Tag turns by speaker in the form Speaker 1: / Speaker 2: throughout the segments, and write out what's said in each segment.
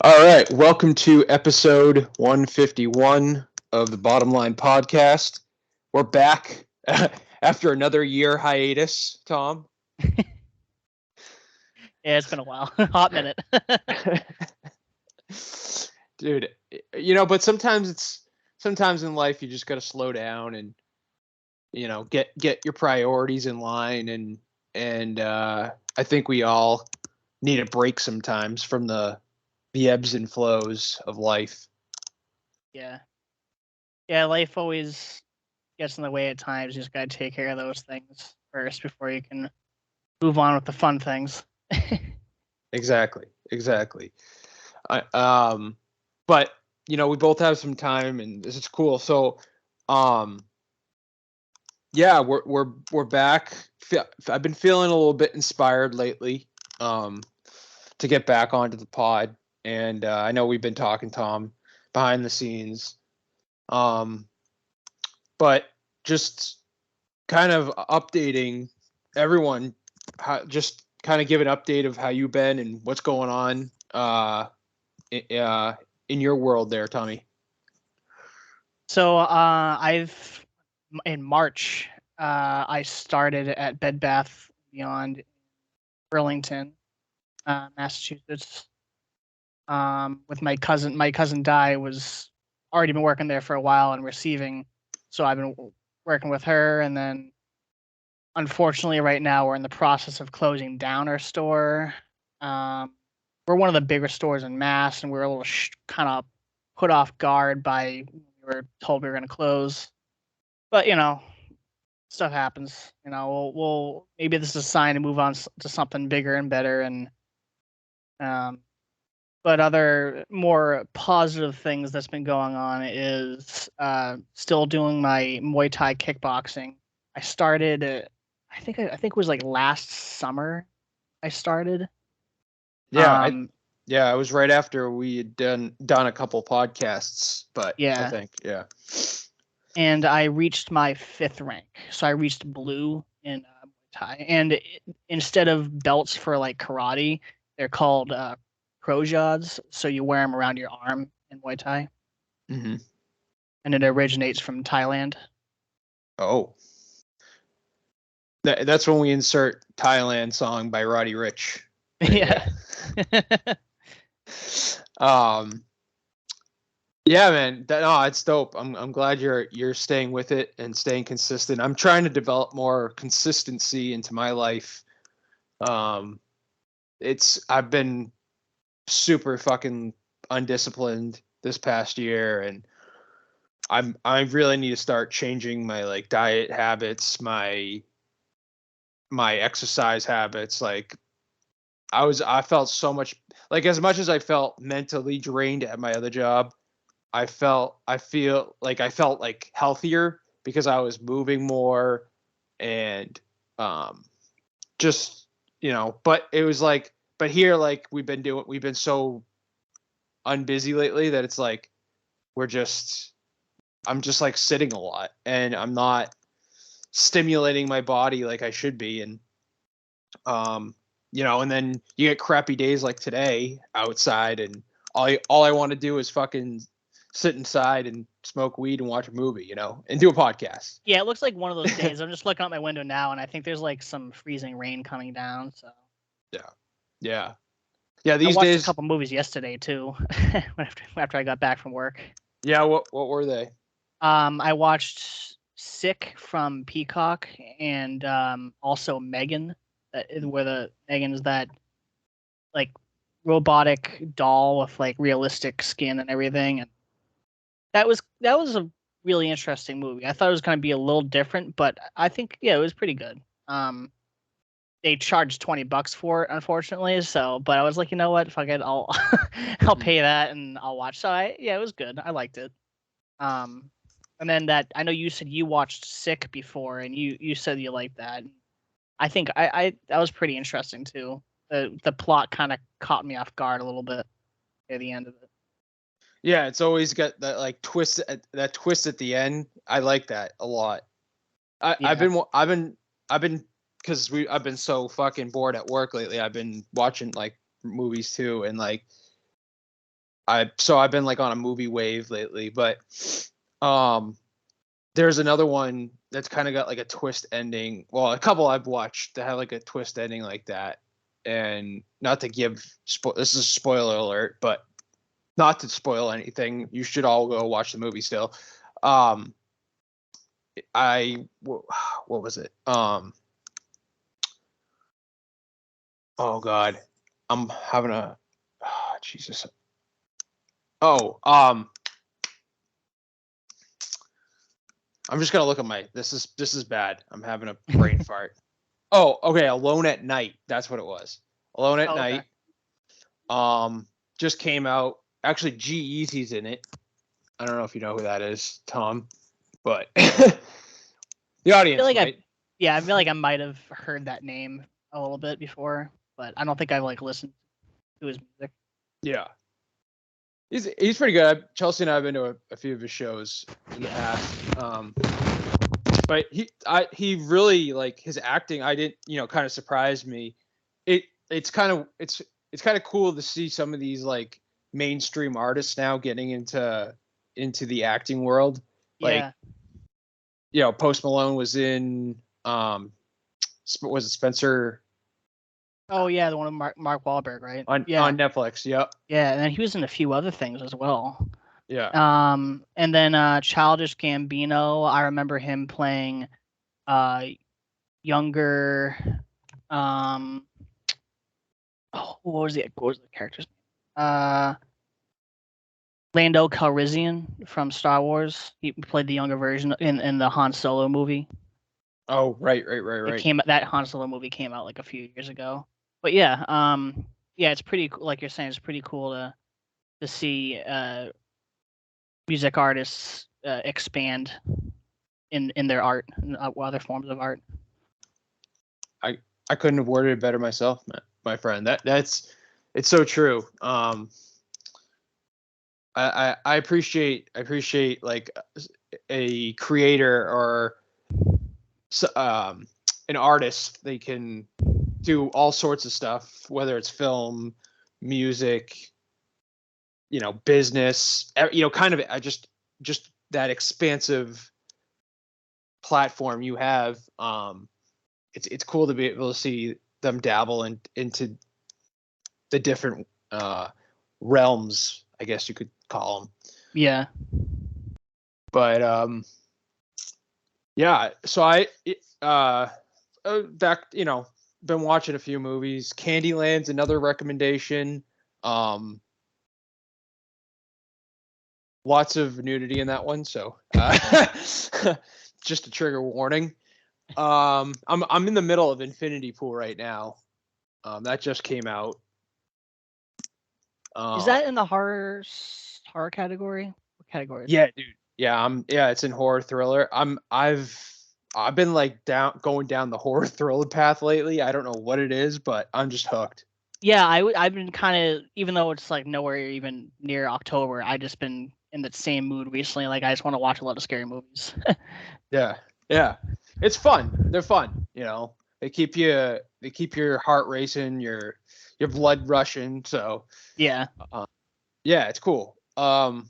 Speaker 1: All right, welcome to episode 151 of the Bottom Line Podcast. We're back after another year hiatus, Tom.
Speaker 2: Yeah, it's been a while. Hot minute.
Speaker 1: Dude, but sometimes in life you just got to slow down and get your priorities in line and I think we all need a break sometimes from the ebbs and flows of life.
Speaker 2: Yeah. Yeah, life always gets in the way at times. You just gotta take care of those things first before you can move on with the fun things.
Speaker 1: Exactly. But we both have some time, and this is cool. So, um, yeah, we're back. I've been feeling a little bit inspired lately, to get back onto the pod, and I know we've been talking, Tom, behind the scenes, um, but just kind of updating everyone, just kind of give an update of how you've been and what's going on, in your world there, Tommy.
Speaker 2: So I've in March I started at Bed Bath Beyond Burlington, Massachusetts. With my cousin. My cousin Di was already been working there for a while and receiving, so I've been working with her. And then, unfortunately, right now we're in the process of closing down our store. Um, we're one of the bigger stores in Mass, and we're a little kind of put off guard by we were told we were going to close. But stuff happens. We'll maybe this is a sign to move on to something bigger and better. And um, but other more positive things that's been going on is still doing my Muay Thai kickboxing. I started, I think it was like last summer. I started.
Speaker 1: Yeah,
Speaker 2: Um,
Speaker 1: yeah, it was right after we had done a couple podcasts, but I
Speaker 2: yeah,
Speaker 1: think
Speaker 2: and I reached my 5th rank, so I reached blue in Muay Thai. And instead of belts for like karate, they're called krojads. So you wear them around your arm in Muay Thai.
Speaker 1: hmm
Speaker 2: And it originates from Thailand.
Speaker 1: Oh, that's when we insert Thailand song by Roddy Rich. Right
Speaker 2: Yeah.
Speaker 1: um, yeah, man. No, it's dope. I'm glad you're staying with it and staying consistent. I'm trying to develop more consistency into my life. Um, I've been super fucking undisciplined this past year, and I really need to start changing my like diet habits, my exercise habits. Like I felt so much, like, as much as I felt mentally drained at my other job, I felt like healthier because I was moving more and um just but it was like, but here, like, we've been so unbusy lately that it's like we're just I'm just like sitting a lot and I'm not stimulating my body like I should be. And um and then you get crappy days like today outside, and all I want to do is fucking sit inside and smoke weed and watch a movie, and do a podcast.
Speaker 2: Yeah, it looks like one of those days. I'm just looking out my window now, and I think there's like some freezing rain coming down. So
Speaker 1: Yeah. Yeah. Yeah,
Speaker 2: I
Speaker 1: these
Speaker 2: watched a
Speaker 1: days.
Speaker 2: couple movies yesterday too, after I got back from work.
Speaker 1: Yeah, what were they?
Speaker 2: I watched Sick from Peacock, and also Megan, where the Megan's that like robotic doll with like realistic skin and everything. And that was a really interesting movie. I thought it was going to be a little different, but I think, yeah, it was pretty good. They charged $20 for it, unfortunately. So, but I was like, you know what, fuck it, I'll I'll pay that and I'll watch. So yeah, it was good. I liked it. Um, and then that, I know you said you watched Sick before, and you said you liked that. I think I that was pretty interesting too. The plot kind of caught me off guard a little bit at the end of it.
Speaker 1: Yeah, it's always got that like twist at the end. I like that a lot.
Speaker 2: Yeah.
Speaker 1: I've been because I've been so fucking bored at work lately. I've been watching like movies too, and like I've been like on a movie wave lately, but there's another one that's kind of got like a twist ending. Well, a couple I've watched that have like a twist ending like that. And not to give this is a spoiler alert, but not to spoil anything. You should all go watch the movie still. What was it? Oh God, I'm having a Jesus. Oh, I'm just gonna look at my. This is bad. I'm having a brain fart. Oh, okay. Alone at Night. That's what it was. Alone at Night. Okay. Just came out. Actually, G-Eazy's in it. I don't know if you know who that is, Tom, but the audience
Speaker 2: I
Speaker 1: might.
Speaker 2: I feel like I might have heard that name a little bit before, but I don't think I've like listened to his music.
Speaker 1: Yeah, he's pretty good. Chelsea and I have been to a few of his shows in the past. But he really, like, his acting, I didn't, kind of surprised me. It's kind of cool to see some of these like mainstream artists now getting into the acting world. Like, Post Malone was in was it Spencer?
Speaker 2: Oh yeah, the one with Mark Wahlberg, right?
Speaker 1: On Netflix, yep.
Speaker 2: Yeah, and then he was in a few other things as well.
Speaker 1: Yeah.
Speaker 2: And then Childish Gambino, I remember him playing younger what was the character's name? Lando Calrissian from Star Wars. He played the younger version in the Han Solo movie.
Speaker 1: Oh, right.
Speaker 2: That Han Solo movie came out like a few years ago. But yeah, it's pretty, like you're saying, it's pretty cool to see music artists expand in their art and other forms of art.
Speaker 1: I couldn't have worded it better myself, my friend. It's so true. I appreciate like a creator or an artist. They can do all sorts of stuff, whether it's film, music, business, kind of just that expansive platform you have. It's cool to be able to see them dabble into the different realms, I guess you could call them.
Speaker 2: Yeah.
Speaker 1: But yeah. So I back, been watching a few movies. Candyland's another recommendation. Lots of nudity in that one, so just a trigger warning. I'm in the middle of Infinity Pool right now. That just came out.
Speaker 2: Is that in the horror category? What category?
Speaker 1: Yeah, dude. Yeah, it's in horror thriller. I've been like going down the horror thriller path lately. I don't know what it is, but I'm just hooked.
Speaker 2: Yeah, I've been kind of, even though it's like nowhere even near October, I just been in that same mood recently. Like I just want to watch a lot of scary movies.
Speaker 1: Yeah. It's fun. They're fun. They keep your heart racing, your blood rushing. So
Speaker 2: yeah.
Speaker 1: Yeah, it's cool. I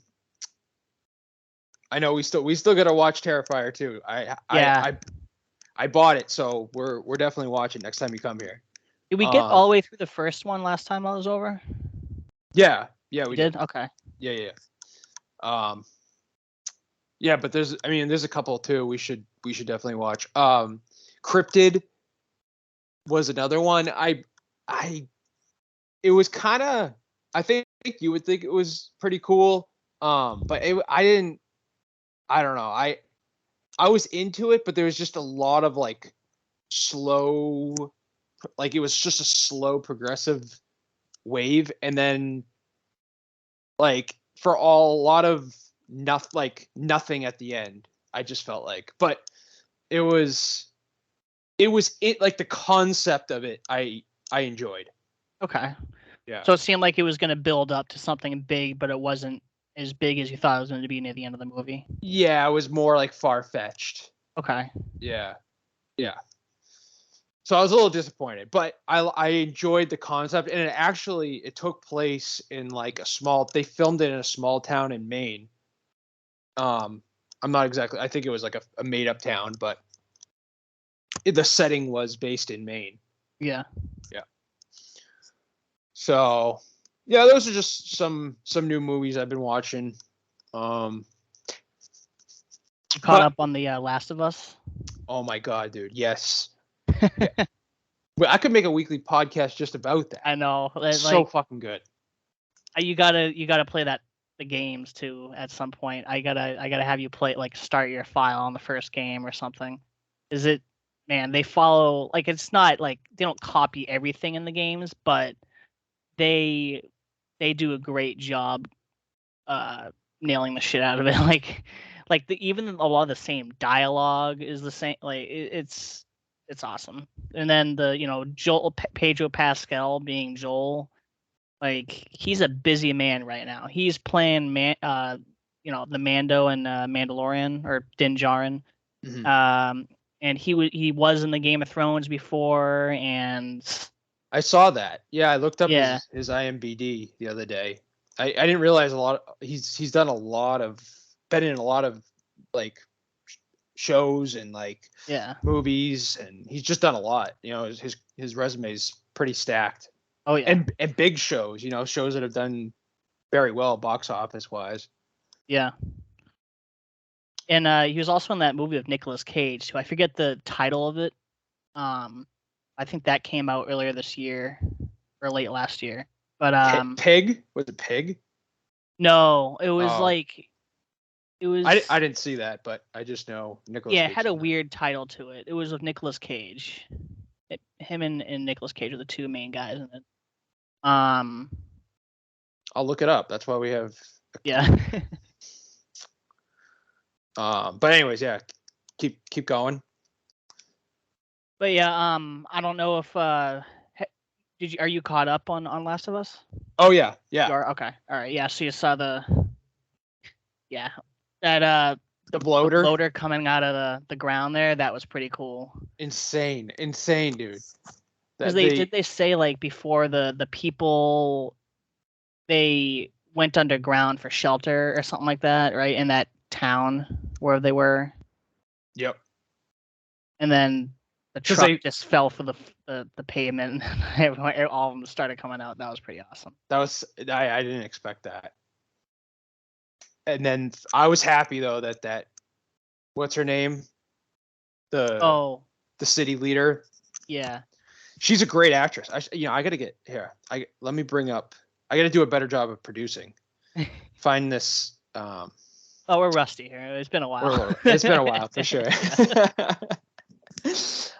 Speaker 1: know we still gotta watch Terrifier too. I bought it, so we're definitely watching next time you come here.
Speaker 2: Did we get all the way through the first one last time I was over?
Speaker 1: Yeah, we did.
Speaker 2: Okay.
Speaker 1: Yeah. Yeah, but there's a couple too. We should definitely watch. Cryptid was another one. It was kind of, I think you would think it was pretty cool. But I don't know. I was into it, but there was just a lot of like slow, like it was just a slow progressive wave, and then like for a lot of nothing at the end. I just felt like, but it was like the concept of it. I enjoyed.
Speaker 2: Okay.
Speaker 1: Yeah.
Speaker 2: So it seemed like it was going to build up to something big, but it wasn't as big as you thought it was going to be near the end of the movie.
Speaker 1: Yeah, it was more like far-fetched.
Speaker 2: Okay.
Speaker 1: Yeah. So I was a little disappointed, but I enjoyed the concept, and it took place in like they filmed it in a small town in Maine. I'm not exactly, I think it was like a made up town, but the setting was based in Maine.
Speaker 2: Yeah.
Speaker 1: Yeah. So yeah, those are just some new movies I've been watching.
Speaker 2: You caught
Speaker 1: But-
Speaker 2: up on the Last of Us?
Speaker 1: Oh my god, dude, yes. Yeah. Well, I could make a weekly podcast just about that.
Speaker 2: I know.
Speaker 1: So fucking good.
Speaker 2: You gotta play the games too at some point. I gotta have you play, like, start your file on the first game or something. Is it, man, they follow, like, it's not like they don't copy everything in the games, but they do a great job nailing the shit out of it. Like even a lot of the same dialogue is the same. Like it's awesome. And then Joel Pedro Pascal being Joel, like, he's a busy man right now. He's playing the Mando and Mandalorian, or Din Djarin.
Speaker 1: Mm-hmm.
Speaker 2: And he was in the Game of Thrones before, and
Speaker 1: I saw that. Yeah, I looked up
Speaker 2: Yeah.
Speaker 1: his IMDb the other day. I didn't realize he's done been in a lot of like shows and like
Speaker 2: yeah.
Speaker 1: movies, and he's just done a lot. His resume's pretty stacked.
Speaker 2: Oh yeah.
Speaker 1: And big shows, shows that have done very well box office wise.
Speaker 2: Yeah. And he was also in that movie with Nicolas Cage too. I forget the title of it. I think that came out earlier this year or late last year. But
Speaker 1: Pig? Was it Pig?
Speaker 2: No, it was it was.
Speaker 1: I didn't see that, but I just know Nicolas Cage.
Speaker 2: Yeah, it had a weird title to it. It was with Nicolas Cage. Him and Nicolas Cage are the two main guys in it.
Speaker 1: I'll look it up. That's why we have.
Speaker 2: Yeah.
Speaker 1: But anyways, yeah, keep going.
Speaker 2: But yeah, I don't know if are you caught up on Last of Us?
Speaker 1: Oh yeah.
Speaker 2: You are? Okay. All right. Yeah. So you saw that
Speaker 1: the bloater.
Speaker 2: The bloater coming out of the ground there. That was pretty cool.
Speaker 1: Insane, dude.
Speaker 2: Because they say, like, before the people, they went underground for shelter or something like that, right? In that town where they were.
Speaker 1: Yep.
Speaker 2: And then the truck just fell for the pavement, and all of them started coming out. That was pretty awesome.
Speaker 1: I didn't expect that. And then I was happy though that what's her name? The city leader.
Speaker 2: Yeah.
Speaker 1: She's a great actress. I gotta get here. Let me bring up. I gotta do a better job of producing. Find this.
Speaker 2: Oh, we're rusty here. It's been a while.
Speaker 1: It's been a while for sure.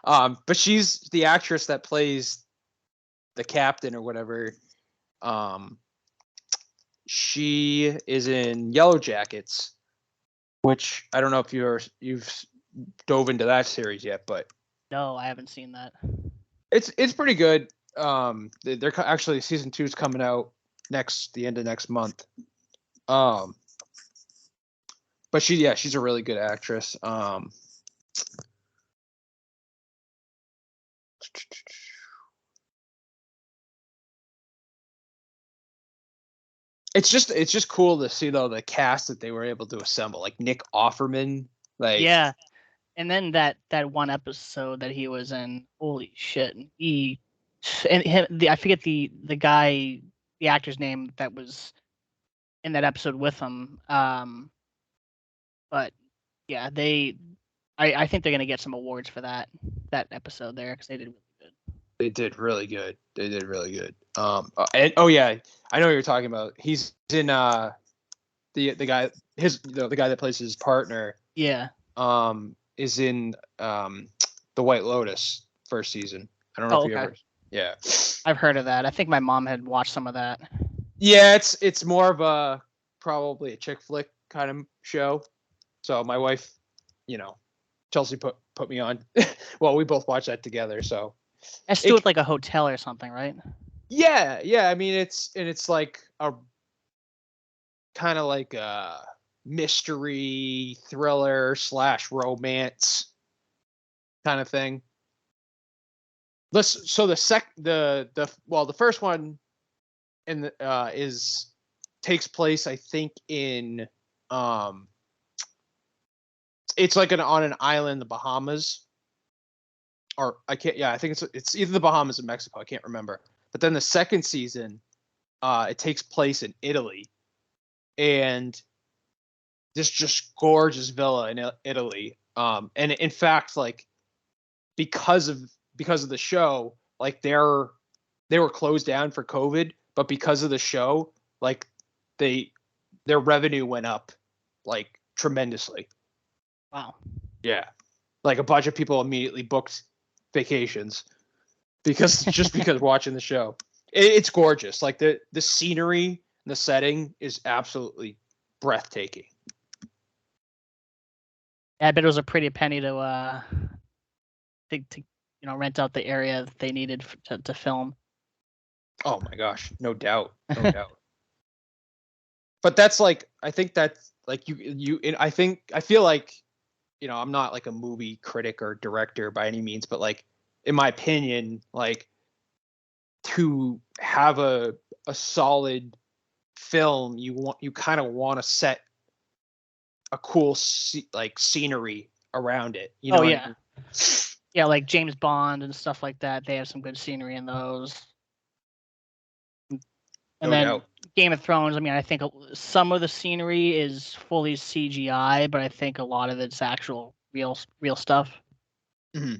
Speaker 1: But she's the actress that plays the captain or whatever. She is in Yellow Jackets, which I don't know if you've dove into that series yet, but
Speaker 2: no, I haven't seen that.
Speaker 1: It's pretty good. They're actually season 2 is coming out the end of next month. But she's a really good actress. It's just cool to see though the cast that they were able to assemble, like Nick Offerman, like
Speaker 2: yeah. And then that one episode that he was in, holy shit! I forget the guy, the actor's name that was in that episode with him. But yeah, I think they're gonna get some awards for that episode there, because they did really good.
Speaker 1: They did really good. And oh yeah, I know what you're talking about. He's in the guy the guy that plays his partner.
Speaker 2: Yeah.
Speaker 1: Is in the White Lotus first season. I don't know if you ever. Yeah.
Speaker 2: I've heard of that. I think my mom had watched some of that.
Speaker 1: Yeah, it's more of probably a chick flick kind of show. So my wife, Chelsea put me on. Well, we both watched that together. So
Speaker 2: it's still like a hotel or something, right?
Speaker 1: Yeah. I mean, it's like a kind of like a mystery thriller / romance kind of thing. So the first one in the is takes place, I think, in it's like on an island in the Bahamas, or I can't. Yeah, I think it's either the Bahamas or Mexico. I can't remember. But then the second season, it takes place in Italy, and this just gorgeous villa in Italy. And in fact, like because of the show, like they were closed down for COVID, but because of the show, like their revenue went up like tremendously.
Speaker 2: Wow.
Speaker 1: Yeah. Like a bunch of people immediately booked vacations because watching the show. It's gorgeous. Like the scenery, the setting is absolutely breathtaking.
Speaker 2: Yeah, I bet it was a pretty penny to rent out the area that they needed to film.
Speaker 1: Oh my gosh, no doubt, no doubt. But that's like, I think that's like I feel like, I'm not like a movie critic or director by any means, but like in my opinion, like to have a solid film, you kind of want to set a cool like scenery around it. You know
Speaker 2: Oh
Speaker 1: what
Speaker 2: yeah.
Speaker 1: I mean?
Speaker 2: Yeah, like James Bond and stuff like that. They have some good scenery in those. And
Speaker 1: No
Speaker 2: then
Speaker 1: doubt.
Speaker 2: Game of Thrones, I mean, I think some of the scenery is fully CGI, but I think a lot of it's actual real stuff.
Speaker 1: Mm-hmm.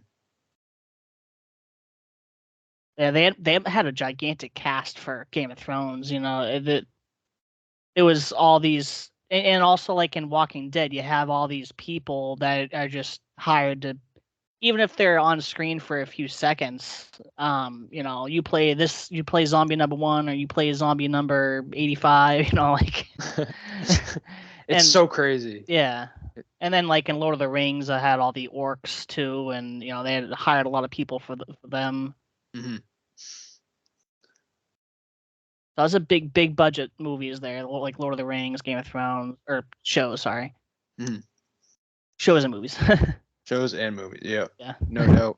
Speaker 2: Yeah, they had a gigantic cast for Game of Thrones. It was all these, and also like in Walking Dead, you have all these people that are just hired to, even if they're on screen for a few seconds. You play zombie number 1 or you play zombie number 85. Like.
Speaker 1: It's so crazy.
Speaker 2: Yeah. And then like in Lord of the Rings, I had all the orcs too, and they had hired a lot of people for them.
Speaker 1: Mm-hmm.
Speaker 2: That was a big budget movies there, like Lord of the Rings, Game of Thrones, or shows. Sorry,
Speaker 1: Mm-hmm.
Speaker 2: shows and movies.
Speaker 1: Shows and movies. Yeah.
Speaker 2: Yeah.
Speaker 1: No doubt.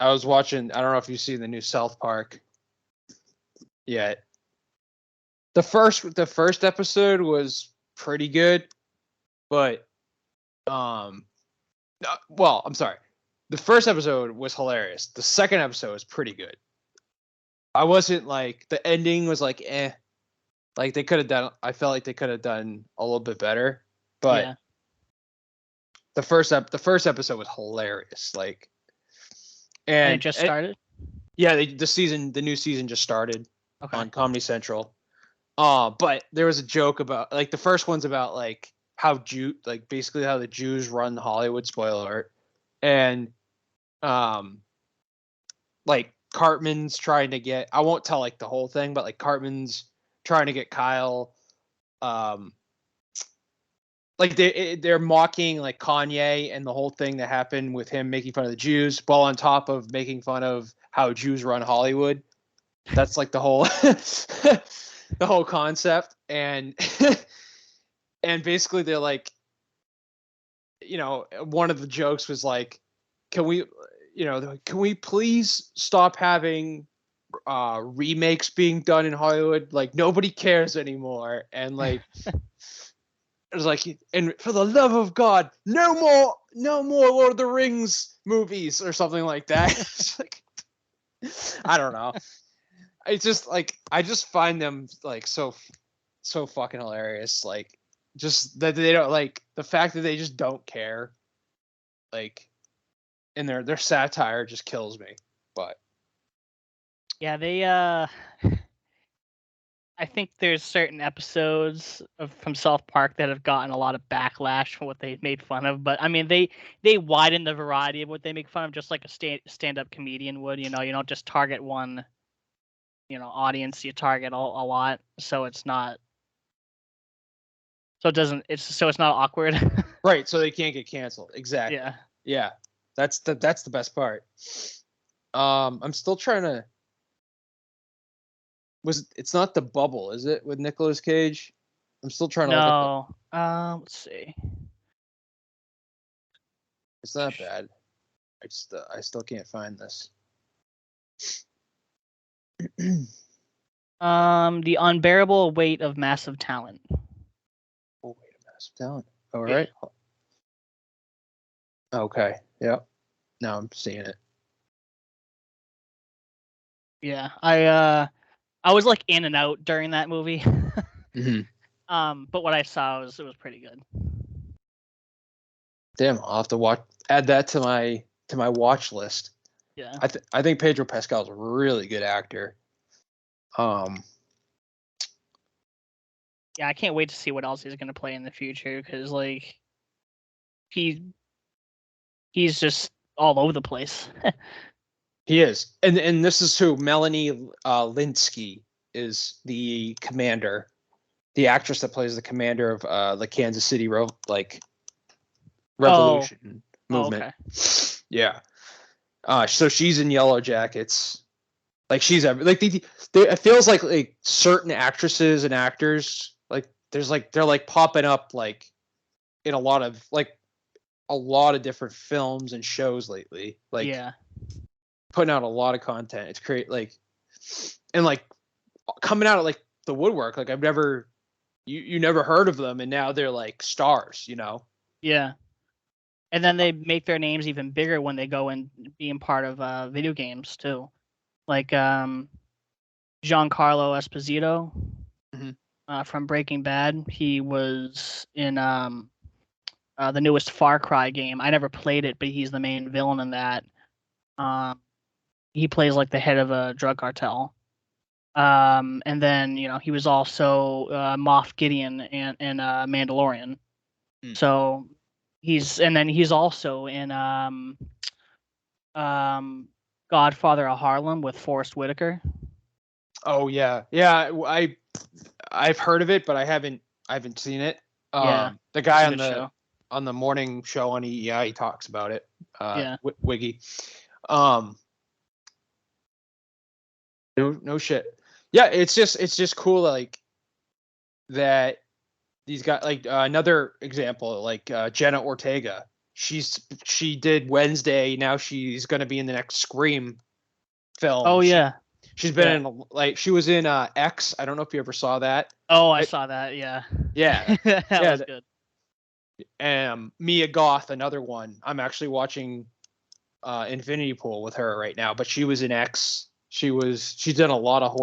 Speaker 1: I was watching, I don't know if you've seen the new South Park yet. The first episode was pretty good, but well, I'm sorry. The first episode was hilarious. The second episode was pretty good. I wasn't like, the ending was like like they could have done, I felt like they could have done a little bit better, but
Speaker 2: Yeah.
Speaker 1: the first episode was hilarious. Like,
Speaker 2: And it just started.
Speaker 1: Yeah, the new season just started on Comedy Central. But there was a joke about, like, the first one's about like basically how the Jews run Hollywood, spoiler alert. And like Cartman's trying to get, I won't tell like the whole thing, but like Cartman's trying to get Kyle, like they're mocking like Kanye and the whole thing that happened with him making fun of the Jews, while on top of making fun of how Jews run Hollywood. That's like the whole the whole concept. And and basically they're like, one of the jokes was like, can we please stop having remakes being done in Hollywood? Like, nobody cares anymore. And like it was like, and for the love of God, no more Lord of the Rings movies or something like that. It's like, I don't know. It's just like, I just find them like so fucking hilarious. Like, just that they don't, like, the fact that they just don't care. Like, and their satire just kills me. But
Speaker 2: yeah, they I think there's certain episodes from South Park that have gotten a lot of backlash for what they made fun of, but I mean they widen the variety of what they make fun of, just like a stand-up comedian would. You don't just target one audience, you target a lot, so it's not it's not awkward.
Speaker 1: right, so they can't get canceled. Exactly.
Speaker 2: Yeah.
Speaker 1: Yeah, that's the best part. I'm still trying to. It's not The Bubble, is it, with Nicolas Cage? I'm still trying to look up.
Speaker 2: No. Let's see.
Speaker 1: It's not bad. I still can't find this.
Speaker 2: The Unbearable Weight of Massive Talent.
Speaker 1: Oh, wait, a massive talent. All right. Okay. Yep. Now I'm seeing it.
Speaker 2: Yeah, I was like in and out during that movie. But what I saw was it was pretty good.
Speaker 1: Damn, I'll have to add that to my watch list.
Speaker 2: Yeah.
Speaker 1: I think Pedro Pascal's a really good actor.
Speaker 2: Yeah, I can't wait to see what else he's gonna play in the future because like he's just all over the place.
Speaker 1: He is, and this is who Melanie Linsky is, the commander, the actress that plays the commander of the Kansas City revolution movement.
Speaker 2: Okay.
Speaker 1: Yeah. So she's in Yellow Jackets. Like she's like it feels like certain actresses and actors like they're like popping up like in a lot of different films and shows lately. Like
Speaker 2: yeah.
Speaker 1: Putting out a lot of content. It's great, like, and like coming out of like the woodwork. Like I've never, you never heard of them, and now they're like stars.
Speaker 2: Yeah. And then they make their names even bigger when they go and being part of video games too. Like Giancarlo Esposito from Breaking Bad. He was in the newest Far Cry game. I never played it, but he's the main villain in that. He plays like the head of a drug cartel. And then he was also Moff Gideon and Mandalorian. So he's also in Godfather of Harlem with Forrest Whitaker.
Speaker 1: Oh yeah, I've heard of it, but I haven't seen it. The guy on the morning show on EEI, he talks about it. Wiggy. No shit. Yeah, it's just cool like that. These guys, like another example, like Jenna Ortega. She did Wednesday. Now she's gonna be in the next Scream film.
Speaker 2: Oh yeah.
Speaker 1: She's been in she was in X. I don't know if you ever saw that.
Speaker 2: Oh, I saw that. Yeah.
Speaker 1: Yeah.
Speaker 2: that was good.
Speaker 1: Mia Goth, another one. I'm actually watching Infinity Pool with her right now, but she was in X. She's done a lot of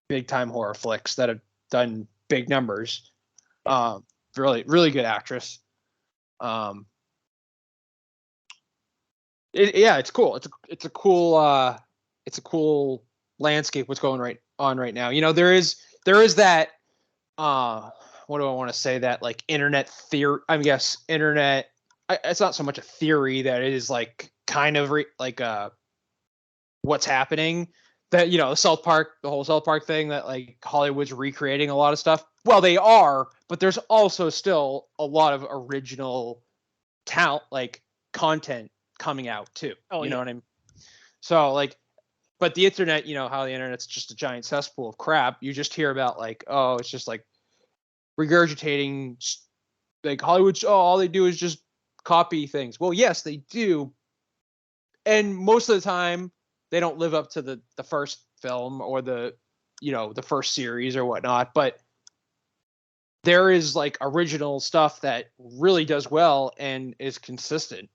Speaker 1: big time horror flicks that have done big numbers. Really, really good actress. It's cool. It's a cool landscape. What's going on right now? There is that. What do I want to say? That like internet theory. I guess internet. It's not so much a theory that it is like kind of what's happening. That the whole South Park thing, that like Hollywood's recreating a lot of stuff. Well, they are, but there's also still a lot of original talent, like content coming out too. You know what I mean? So like, but the internet, how the internet's just a giant cesspool of crap. You just hear about like, oh, it's just like regurgitating, like Hollywood's. Oh, all they do is just copy things. Well, yes, they do, and most of the time they don't live up to the first film or the first series or whatnot. But there is like original stuff that really does well and is consistent,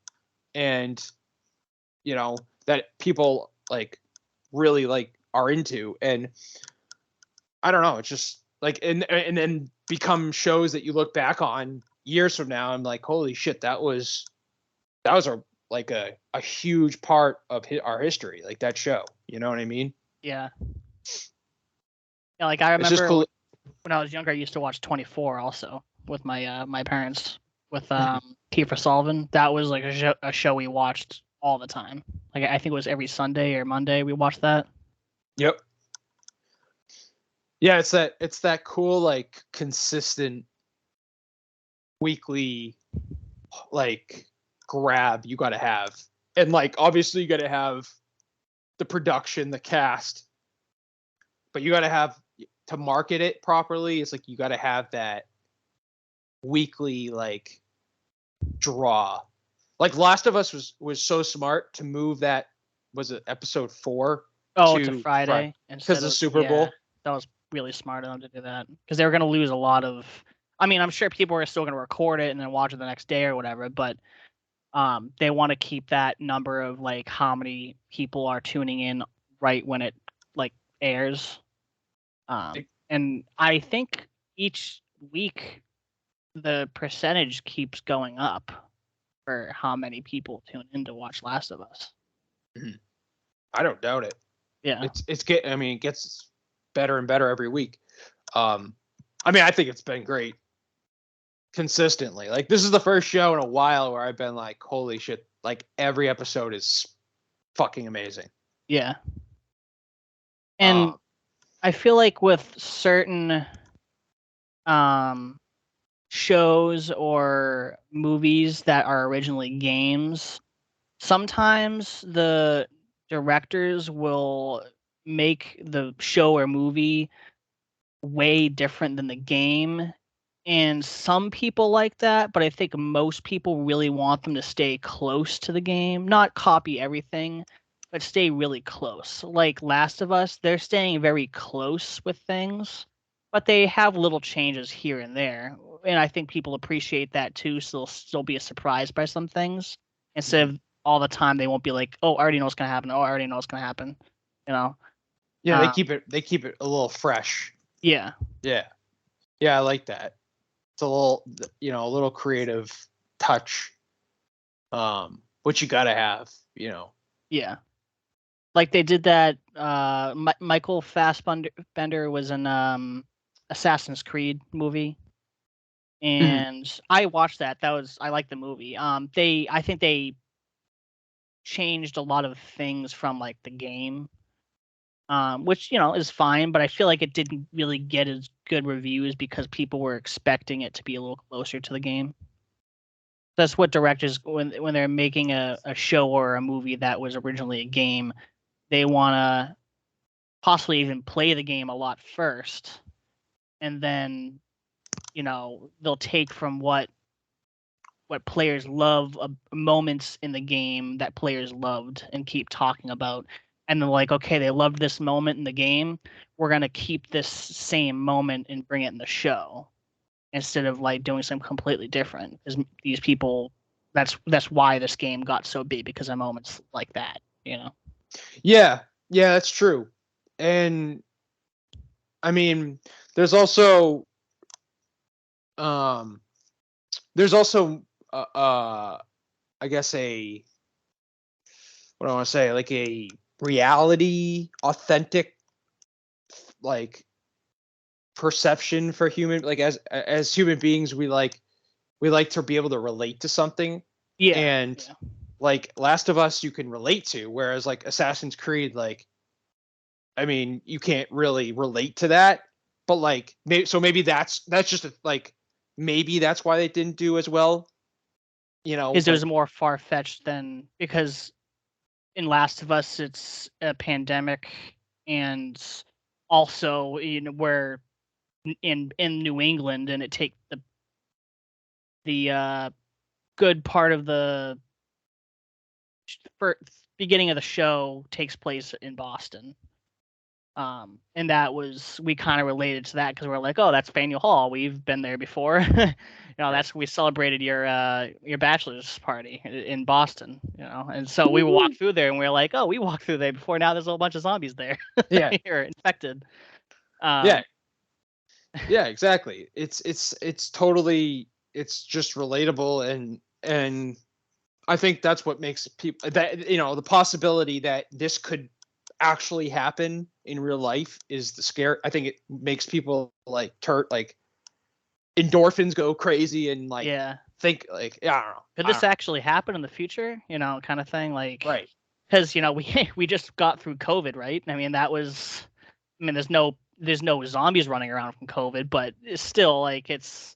Speaker 1: and that people like really like are into. And I don't know, it's just like, and then become shows that you look back on years from now and like, holy shit, that was a huge part of our history, like that show. You know what I mean?
Speaker 2: Yeah. Yeah, like I remember
Speaker 1: it's just cool.
Speaker 2: When I was younger, I used to watch 24 also with my parents with Kiefer Sullivan. That was like a show we watched all the time. Like I think it was every Sunday or Monday we watched that.
Speaker 1: Yep. Yeah, it's that cool, like consistent weekly like grab you got to have. And like obviously you got to have the production, the cast, but you got to have to market it properly. It's like you got to have that weekly like draw. Like Last of Us was so smart to move that, was it episode 4
Speaker 2: to Friday
Speaker 1: because
Speaker 2: instead
Speaker 1: of the
Speaker 2: of
Speaker 1: Super Bowl.
Speaker 2: That was really smart of them to do that because they were going to lose a lot of. I mean, I'm sure people are still going to record it and then watch it the next day or whatever, but they want to keep that number of like how many people are tuning in right when it like airs. And I think each week the percentage keeps going up for how many people tune in to watch Last of Us.
Speaker 1: I don't doubt it.
Speaker 2: Yeah.
Speaker 1: It gets better and better every week. I mean, I think it's been great consistently. Like, this is the first show in a while where I've been like, holy shit, like every episode is fucking amazing.
Speaker 2: Yeah. And I feel like with certain shows or movies that are originally games, sometimes the directors will make the show or movie way different than the game. And some people like that, but I think most people really want them to stay close to the game, not copy everything, but stay really close. Like Last of Us, they're staying very close with things, but they have little changes here and there. And I think people appreciate that too, so they'll still be surprised by some things instead of all the time they won't be like, "Oh, I already know what's gonna happen. Oh, I already know what's gonna happen." You know?
Speaker 1: Yeah, they keep it a little fresh.
Speaker 2: Yeah.
Speaker 1: Yeah. Yeah, I like that. It's a little, a little creative touch, which you gotta have,
Speaker 2: Yeah. Like they did that. Michael Fassbender was in Assassin's Creed movie, and I watched that. I liked the movie. I think they changed a lot of things from like the game, which is fine. But I feel like it didn't really get as good reviews because people were expecting it to be a little closer to the game. That's what directors, when they're making a show or a movie that was originally a game, they want to possibly even play the game a lot first, and then they'll take from what players love, moments in the game that players loved, and keep talking about, and then like, okay, they loved this moment in the game, we're going to keep this same moment and bring it in the show instead of like doing something completely different, because these people, that's why this game got so big, because of moments like that.
Speaker 1: Yeah, that's true. And I mean, there's also I guess what do I want to say, like a reality authentic like perception for human, like as human beings, we like to be able to relate to something. And like Last of Us you can relate to, whereas like Assassin's Creed, like, I mean, you can't really relate to that. But like, maybe that's just maybe that's why they didn't do as well.
Speaker 2: Because it was more far-fetched than, because in Last of Us it's a pandemic, and also we're in New England, and it take the good part of the beginning of the show takes place in Boston. And that was, we kind of related to that because we're like, oh, that's Faneuil Hall. We've been there before. That's, we celebrated your bachelor's party in Boston. And so we walked through there, and we are like, oh, we walked through there before. Now there's a whole bunch of zombies there.
Speaker 1: Yeah,
Speaker 2: you're infected.
Speaker 1: Yeah, exactly. It's totally, it's just relatable, and I think that's what makes people, that the possibility that this could actually happen in real life is the scare. I think it makes people like endorphins go crazy and like think like, I don't know,
Speaker 2: could this actually happen in the future, kind of thing, like,
Speaker 1: right?
Speaker 2: Because we just got through COVID, right? I mean, there's no zombies running around from COVID, but it's still like, it's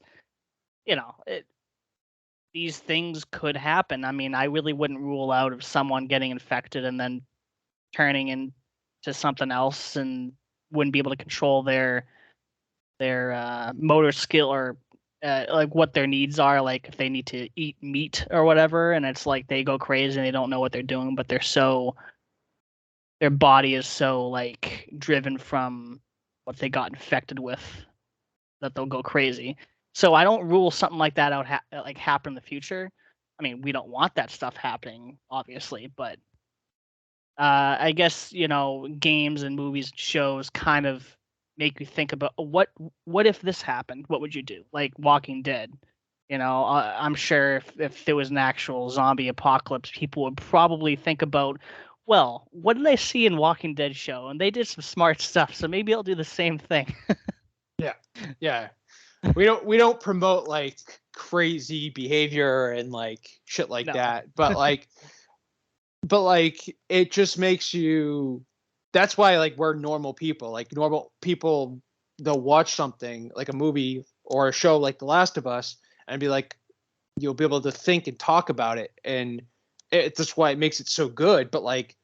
Speaker 2: these things could happen. I mean, I really wouldn't rule out of someone getting infected and then turning into something else and wouldn't be able to control their motor skill or like what their needs are, like if they need to eat meat or whatever, and it's like they go crazy and they don't know what they're doing, but their body is so like driven from what they got infected with that they'll go crazy. So I don't rule something like that out like happen in the future. I mean, we don't want that stuff happening, obviously, but I guess games and movies and shows kind of make you think about what if this happened? What would you do? Like Walking Dead. I'm sure if there was an actual zombie apocalypse, people would probably think about, well, what did I see in Walking Dead show? And they did some smart stuff, so maybe I'll do the same thing.
Speaker 1: Yeah. We don't promote like crazy behavior and like shit like
Speaker 2: No.
Speaker 1: that, but like it just makes you. That's why like we're normal people. Like normal people, they'll watch something like a movie or a show like The Last of Us and be like, you'll be able to think and talk about it, and that's why it makes it so good. But like,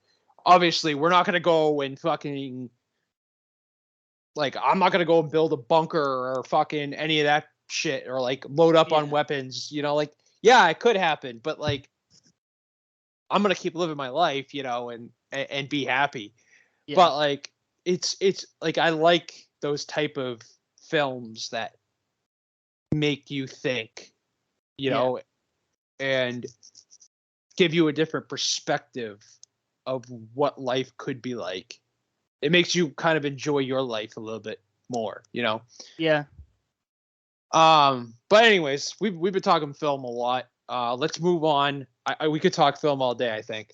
Speaker 1: obviously, we're not gonna go and fucking like I'm not gonna go and build a bunker or fucking any of that shit or like load up on weapons. Like yeah, it could happen, but like I'm gonna keep living my life, and be happy.
Speaker 2: Yeah.
Speaker 1: But like it's like I like those type of films that make you think, and give you a different perspective of what life could be like. It makes you kind of enjoy your life a little bit more,
Speaker 2: Yeah.
Speaker 1: But anyways, we've been talking film a lot. Let's move on. We could talk film all day, I think.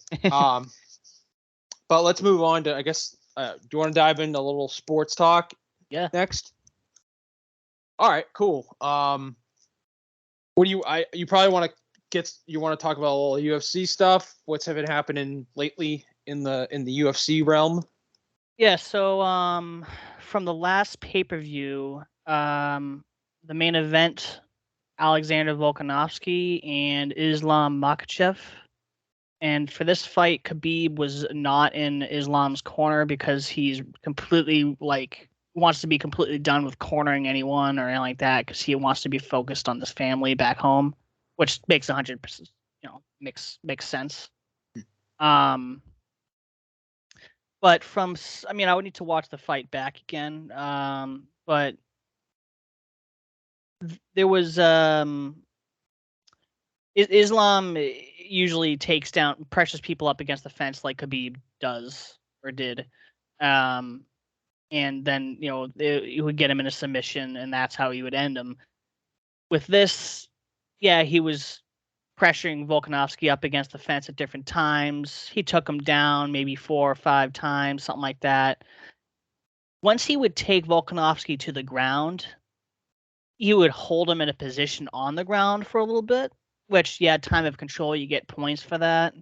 Speaker 1: But let's move on to, I guess, do you want to dive into a little sports talk?
Speaker 2: Yeah.
Speaker 1: Next. All right, cool. What do you probably want to talk about a little UFC stuff? What's been happening lately in the UFC realm?
Speaker 2: Yeah, so from the last pay-per-view, the main event, Alexander Volkanovski and Islam Makhachev. And for this fight, Khabib was not in Islam's corner because he's completely wants to be completely done with cornering anyone or anything like that, because he wants to be focused on his family back home, which makes 100%, makes sense. But I would need to watch the fight back again. But there was Islam usually pressures people up against the fence like Khabib does or did. And then, you would get him in a submission, and that's how you would end him. With this, yeah, he was pressuring Volkanovski up against the fence at different times. He took him down maybe 4 or 5 times, something like that. Once he would take Volkanovski to the ground, he would hold him in a position on the ground for a little bit, which, yeah, time of control, you get points for that.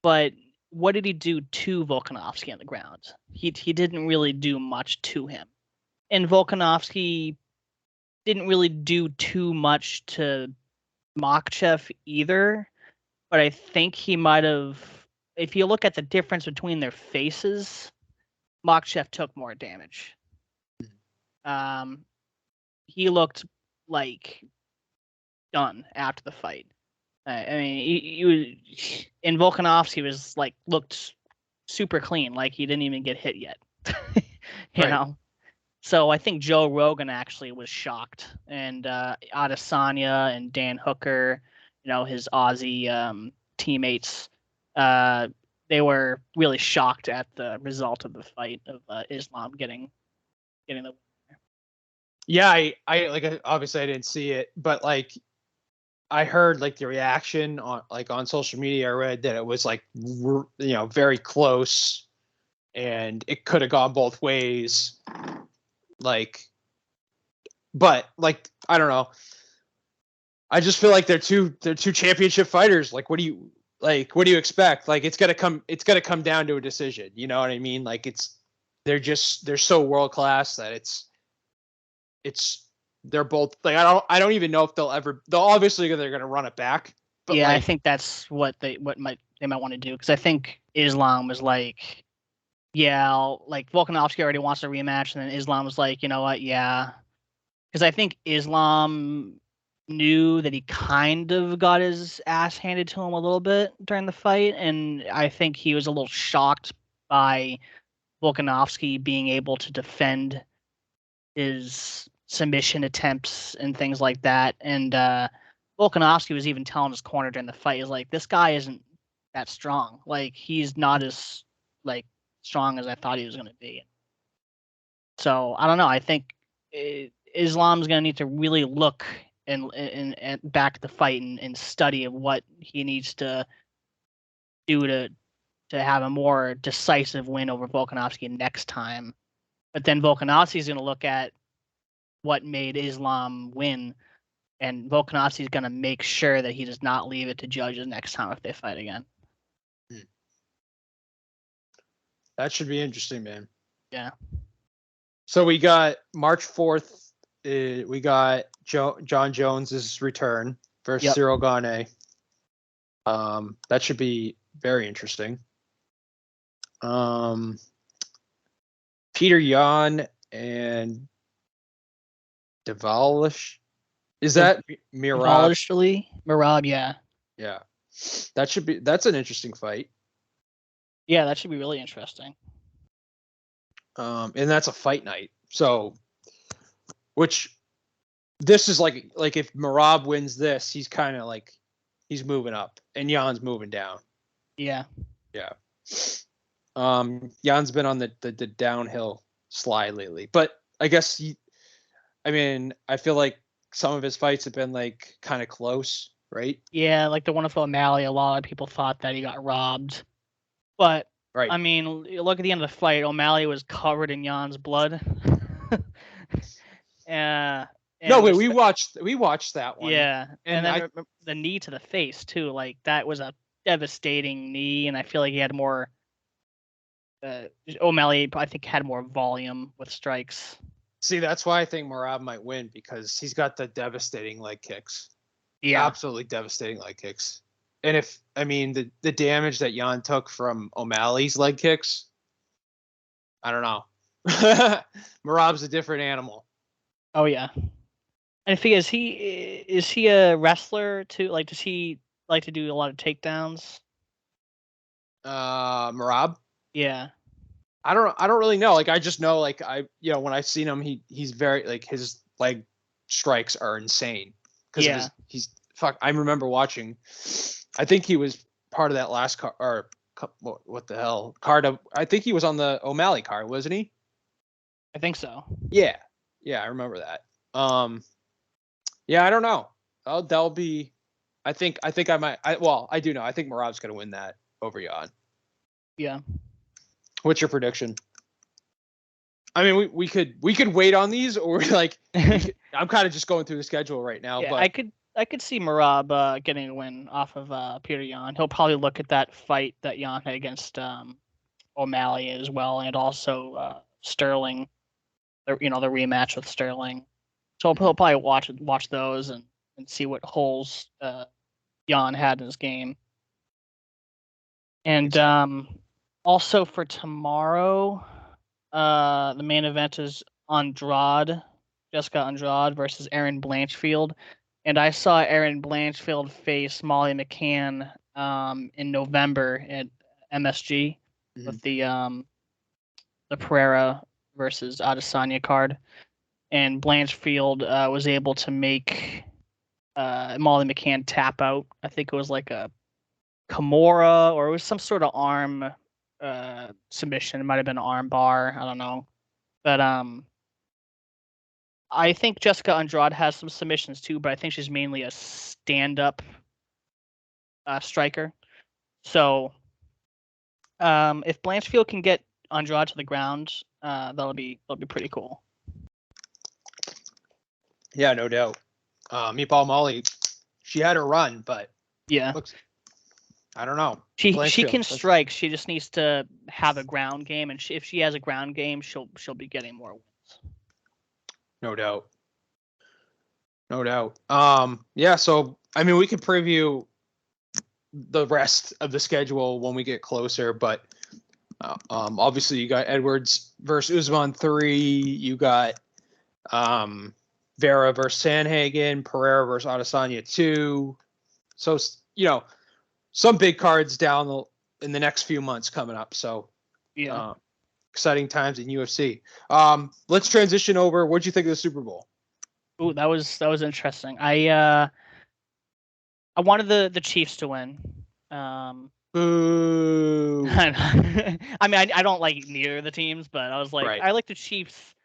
Speaker 2: But what did he do to Volkanovski on the ground? He didn't really do much to him. And Volkanovski didn't really do too much to Makhachev either. But I think he might have, if you look at the difference between their faces, Makhachev took more damage. He looked like done after the fight. I mean, he in Volkanovski was looked super clean, like he didn't even get hit yet. you know. So I think Joe Rogan actually was shocked, and Adesanya and Dan Hooker, his Aussie teammates, they were really shocked at the result of the fight of Islam getting the win.
Speaker 1: Yeah, I obviously I didn't see it, but I heard the reaction on social media. I read that it was very close, and it could have gone both ways. But I don't know. I just feel like they're two championship fighters. What do you expect? It's gonna come down to a decision. You know what I mean? They're so world class that they're both I don't even know if they'll obviously they're gonna run it back. But
Speaker 2: yeah, I think that's what they might want to do, because I think Islam was yeah, Volkanovski already wants a rematch, and then Islam was like, you know what, yeah, because I think Islam knew that he kind of got his ass handed to him a little bit during the fight, and I think he was a little shocked by Volkanovski being able to defend his submission attempts and things like that. And Volkanovski was even telling his corner during the fight, "Is like, this guy isn't that strong. Like, he's not as like strong as I thought he was going to be." So I don't know. I think Islam's going to need to really look and back the fight and study of what he needs to do to have a more decisive win over Volkanovski next time. But then Volkanovski's going to look at what made Islam win, and Volkanovski's going to make sure that he does not leave it to judges next time if they fight again.
Speaker 1: That should be interesting, man.
Speaker 2: Yeah.
Speaker 1: So we got March 4th. We got John Jones's return versus Cyril Gane. That should be very interesting. Peter Yan and Devalish. Is that Merab?
Speaker 2: Merab, yeah.
Speaker 1: Yeah. That's an interesting fight.
Speaker 2: Yeah, that should be really interesting.
Speaker 1: And that's a fight night. So, which this is like if Merab wins this, he's kind of like he's moving up, and Jan's moving down.
Speaker 2: Yeah.
Speaker 1: Yeah. Jan's been on the downhill slide lately, but I guess I feel like some of his fights have been like kind of close, right?
Speaker 2: Yeah, like the one with O'Malley, a lot of people thought that he got robbed. But
Speaker 1: right.
Speaker 2: I mean, look at the end of the fight. O'Malley was covered in Jan's blood.
Speaker 1: No, wait, we watched that one.
Speaker 2: Yeah, and then the knee to the face too. Like that was a devastating knee, and I feel like he had more. O'Malley, I think, had more volume with strikes.
Speaker 1: See, that's why I think Merab might win, because he's got the devastating leg kicks.
Speaker 2: Yeah,
Speaker 1: absolutely devastating leg kicks. And the damage that Jan took from O'Malley's leg kicks, I don't know. Merab's a different animal.
Speaker 2: Oh yeah. And if is he a wrestler too? Like, does he like to do a lot of takedowns?
Speaker 1: Merab?
Speaker 2: Yeah.
Speaker 1: I don't really know. Like, I just know, like, when I've seen him, he's very, like, his leg strikes are insane. Because I remember watching, I think he was part of that last card, or what the hell card of, I think he was on the O'Malley card, wasn't he?
Speaker 2: I think so.
Speaker 1: Yeah, I remember that. Yeah, I don't know. That'll be. I think I might. I do know. I think Merab's gonna win that over Jan.
Speaker 2: Yeah. What's
Speaker 1: your prediction? I mean, we could wait on these, or like I'm kind of just going through the schedule right now.
Speaker 2: Yeah,
Speaker 1: but
Speaker 2: I could see Merab getting a win off of Peter Yan. He'll probably look at that fight that Yan had against O'Malley as well, and also Sterling. The rematch with Sterling. So he'll probably watch those and see what holes Yan had in his game. And also for tomorrow, the main event is Jessica Andrade versus Erin Blanchfield. And I saw Erin Blanchfield face Molly McCann in November at MSG with the Pereira versus Adesanya card. And Blanchfield was able to make Molly McCann tap out. I think it was like a Kimura, or it was some sort of arm submission. It might have been an arm bar. I don't know. But I think Jessica Andrade has some submissions too, but I think she's mainly a stand-up striker. So if Blanchfield can get Andrade to the ground, that'll be pretty cool.
Speaker 1: Yeah, no doubt. Meatball Molly, she had her run, but
Speaker 2: yeah,
Speaker 1: I don't know.
Speaker 2: She can strike. She just needs to have a ground game, and if she has a ground game, she'll be getting more wins.
Speaker 1: No doubt. Yeah. So I mean, we could preview the rest of the schedule when we get closer, but obviously you got Edwards versus Usman 3. You got Vera versus Sanhagen, Pereira versus Adesanya 2. So, some big cards in the next few months coming up. So,
Speaker 2: Yeah.
Speaker 1: exciting times in UFC. Let's transition over. What'd you think of the Super Bowl?
Speaker 2: Ooh, that was interesting. I wanted the Chiefs to win.
Speaker 1: Boo.
Speaker 2: I mean, I don't like neither of the teams, but I was like,
Speaker 1: Right.
Speaker 2: I like the Chiefs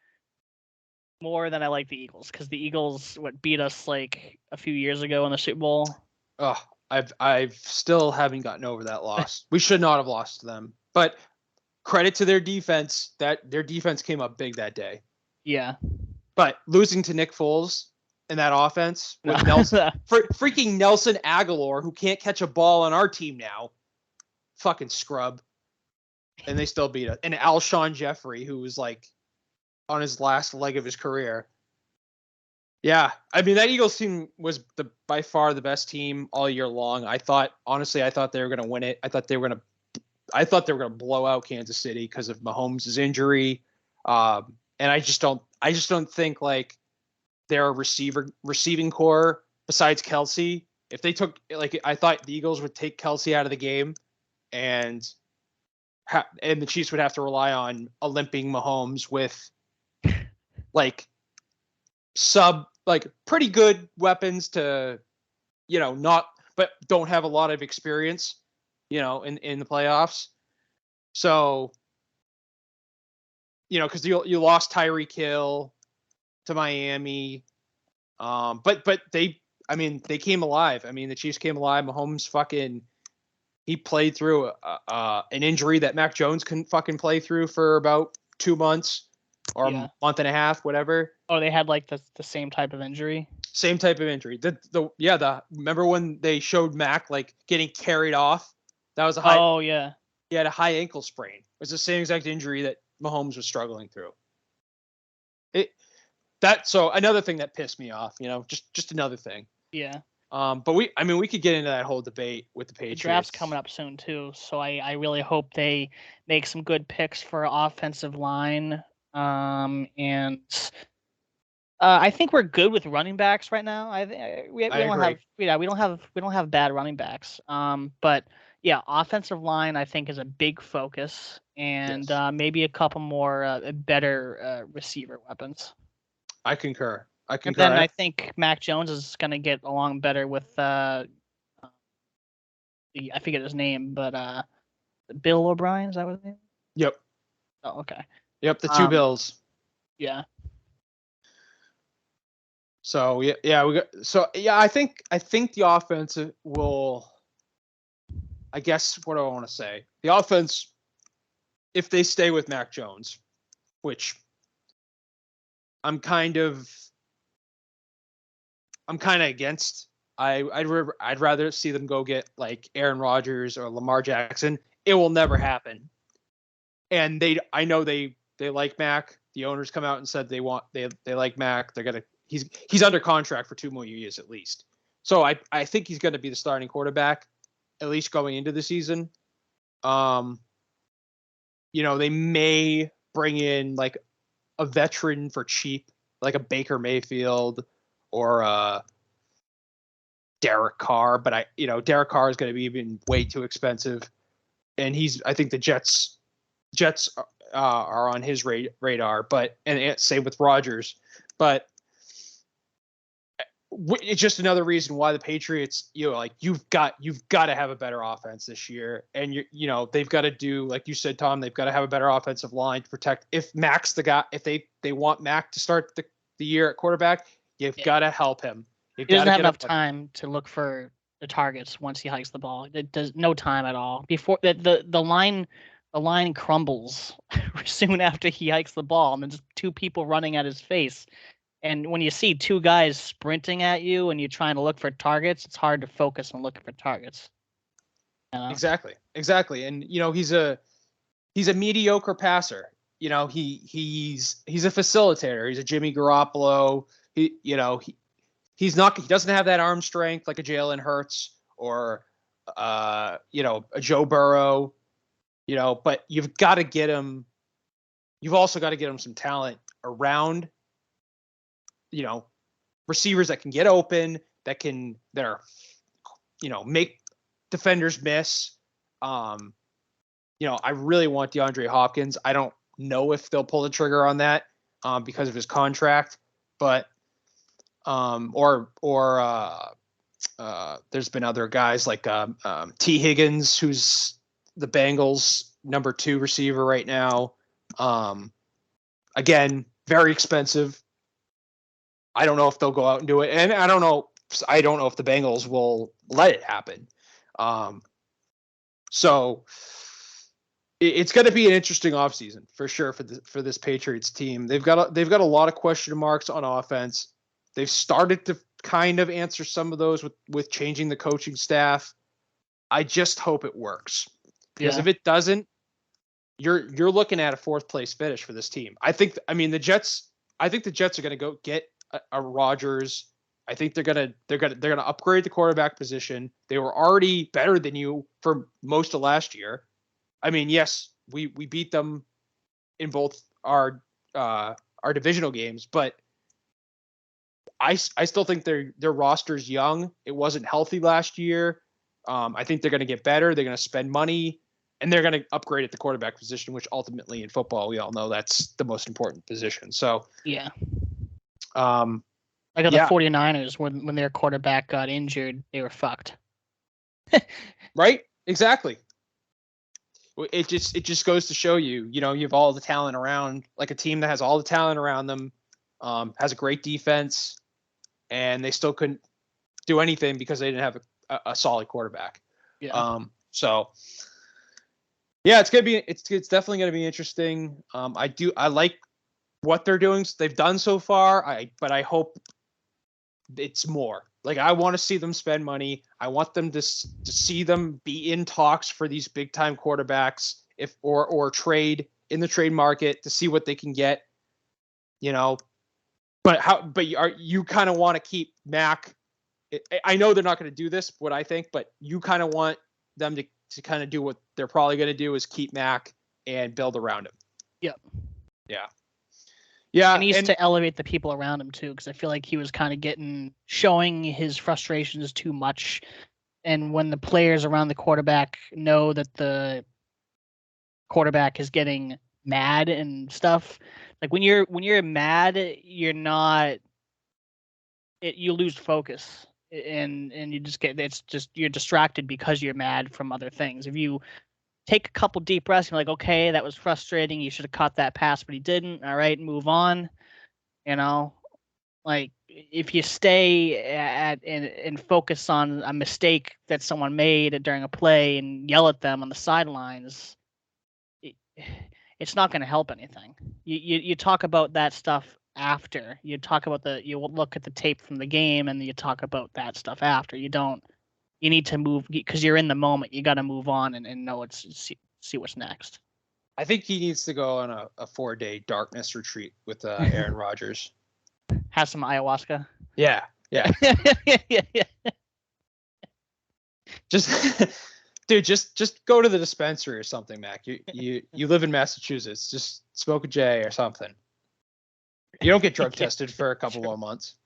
Speaker 2: more than I like the Eagles because the Eagles beat us like a few years ago in the Super Bowl.
Speaker 1: Oh, I've still haven't gotten over that loss. We should not have lost to them, but credit to their defense. That their defense came up big that day.
Speaker 2: Yeah.
Speaker 1: But losing to Nick Foles in that offense with freaking Nelson Aguilar, who can't catch a ball on our team now, fucking scrub, and they still beat us. And Alshon Jeffrey, who was like on his last leg of his career. Yeah, I mean that Eagles team was by far the best team all year long. Honestly, I thought they were going to win it. I thought they were going to blow out Kansas City because of Mahomes' injury. And I just don't think like their receiving core besides Kelsey. If they took I thought the Eagles would take Kelsey out of the game, and the Chiefs would have to rely on a limping Mahomes with pretty good weapons to, but don't have a lot of experience, in the playoffs. So, because you lost Tyreek Hill to Miami, but they came alive. I mean, the Chiefs came alive. Mahomes he played through an injury that Mac Jones couldn't fucking play through for about 2 months or a month and a half, whatever.
Speaker 2: Oh, they had like the same type of injury.
Speaker 1: Same type of injury. Remember when they showed Mac like getting carried off? That was a high.
Speaker 2: Oh yeah.
Speaker 1: He had a high ankle sprain. It was the same exact injury that Mahomes was struggling through. So another thing that pissed me off, just another thing.
Speaker 2: Yeah.
Speaker 1: But we could get into that whole debate with the Patriots.
Speaker 2: The draft's coming up soon too, so I really hope they make some good picks for offensive line. And I think we're good with running backs right now. We don't have bad running backs. But yeah, offensive line I think is a big focus, and
Speaker 1: Yes.
Speaker 2: Maybe a couple more better receiver weapons.
Speaker 1: I concur.
Speaker 2: And then I think Mac Jones is going to get along better with I forget his name, but Bill O'Brien, is that what his name?
Speaker 1: Yep.
Speaker 2: Oh, okay.
Speaker 1: Yep, the two Bills.
Speaker 2: Yeah.
Speaker 1: So I think the offense will. I guess what do I want to say? The offense, if they stay with Mac Jones, which I'm kind of against. I'd rather see them go get like Aaron Rodgers or Lamar Jackson. It will never happen. And I know they like Mac. The owners come out and said they like Mac. He's under contract for 2 more years at least. So I think he's going to be the starting quarterback, at least going into the season. They may bring in like a veteran for cheap, like a Baker Mayfield or Derek Carr, but Derek Carr is going to be even way too expensive, and I think the Jets are on his radar, and same with Rodgers, but it's just another reason why the Patriots, you've got to have a better offense this year, and they've got to do, like you said, Tom, they've got to have a better offensive line to protect. If Mac's the guy, if they want Mac to start the year at quarterback, you've got to help him.
Speaker 2: He doesn't have enough time to look for the targets once he hikes the ball. It does no time at all. Before the line crumbles soon after he hikes the ball, and then just 2 people running at his face. And when you see 2 guys sprinting at you and you're trying to look for targets, it's hard to focus on looking for targets.
Speaker 1: Exactly. And he's a mediocre passer. He's a facilitator. He's a Jimmy Garoppolo. He doesn't have that arm strength like a Jalen Hurts or a Joe Burrow, but you've got to get him. You've also got to get him some talent around, receivers that can get open, that are, make defenders miss. I really want DeAndre Hopkins. I don't know if they'll pull the trigger on that because of his contract, but there's been other guys like T. Higgins, who's the Bengals' number 2 receiver right now. Again, very expensive. I don't know if they'll go out and do it, and I don't know if the Bengals will let it happen. So it's going to be an interesting offseason for sure for this Patriots team. They've got a lot of question marks on offense. They've started to kind of answer some of those with changing the coaching staff. I just hope it works, because if it doesn't, you're looking at a 4th place finish for this team. I think the Jets are going to go get a Rodgers. I think they're going to upgrade the quarterback position. They were already better than you for most of last year. I mean, yes, we beat them in both our divisional games, but I still think their roster's young. It wasn't healthy last year. I think they're going to get better. They're going to spend money, and they're going to upgrade at the quarterback position, which ultimately in football, we all know that's the most important position. So
Speaker 2: yeah. Like the 49ers, when their quarterback got injured, they were fucked.
Speaker 1: Right? Exactly. It just goes to show you have all the talent around, like a team that has all the talent around them, has a great defense, and they still couldn't do anything because they didn't have a solid quarterback.
Speaker 2: Yeah.
Speaker 1: So yeah, it's definitely gonna be interesting. I like what they're doing. They've done so far. But I hope it's more. Like, I want to see them spend money. I want them to see them be in talks for these big time quarterbacks, or trade in the trade market to see what they can get. But you kind of want to keep Mac. I know they're not going to do this, what I think, but you kind of want them to kind of do what they're probably going to do, is keep Mac and build around him.
Speaker 2: Yep.
Speaker 1: Yeah. Yeah.
Speaker 2: He needs to elevate the people around him too, because I feel like he was kind of showing his frustrations too much. And when the players around the quarterback know that the quarterback is getting mad and stuff, like when you're mad, you're not. You lose focus, and you just you're distracted because you're mad from other things. If you take a couple deep breaths, you're like, okay, that was frustrating. You should have caught that pass, but he didn't. All right, move on. Like if you stay and focus on a mistake that someone made during a play and yell at them on the sidelines, it's not going to help anything. You talk about that stuff after. You look at the tape from the game and you talk about that stuff after. You need to move, because you're in the moment. You got to move on and know see what's next.
Speaker 1: I think he needs to go on a 4-day darkness retreat with Aaron Rodgers.
Speaker 2: Have some ayahuasca.
Speaker 1: Yeah. Yeah. Just go to the dispensary or something, Mac. You live in Massachusetts. Just smoke a J or something. You don't get drug tested for a couple more months.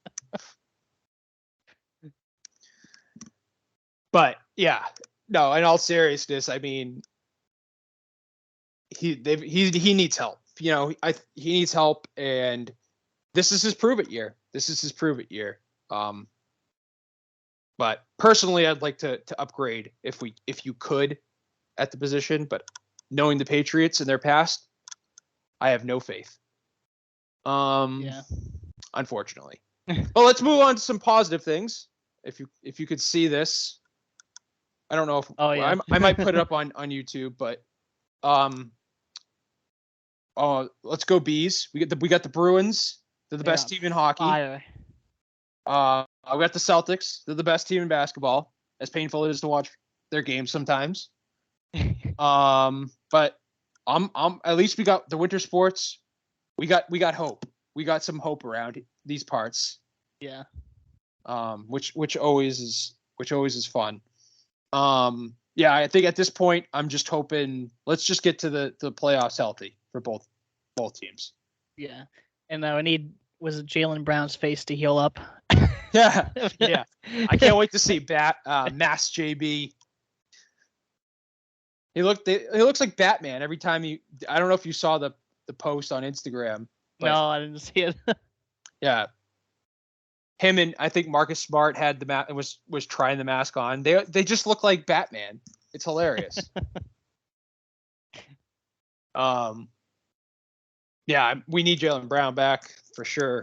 Speaker 1: But yeah, no. In all seriousness, I mean, he needs help. He needs help, and this is his prove it year. But personally, I'd like to upgrade if you could at the position. But knowing the Patriots in their past, I have no faith. Unfortunately. Well, let's move on to some positive things. If you could see this, I don't know if I might put it up on YouTube, but let's go Bees. We got the Bruins. They're the best team in hockey. We got the Celtics. They're the best team in basketball. As painful it is to watch their games sometimes. But at least we got the winter sports. We got hope. We got some hope around these parts.
Speaker 2: Yeah.
Speaker 1: Which always is fun. Yeah, I think at this point I'm just hoping let's just get to the playoffs healthy for both teams.
Speaker 2: Yeah. And we was Jaylen Brown's face to heal up.
Speaker 1: Yeah. I can't wait to see Mass JB. He looks like Batman every time I don't know if you saw the post on Instagram.
Speaker 2: No, I didn't see it.
Speaker 1: Yeah. Him and I think Marcus Smart had the mask and was trying the mask on. They just look like Batman. It's hilarious. Yeah, we need Jaylen Brown back for sure.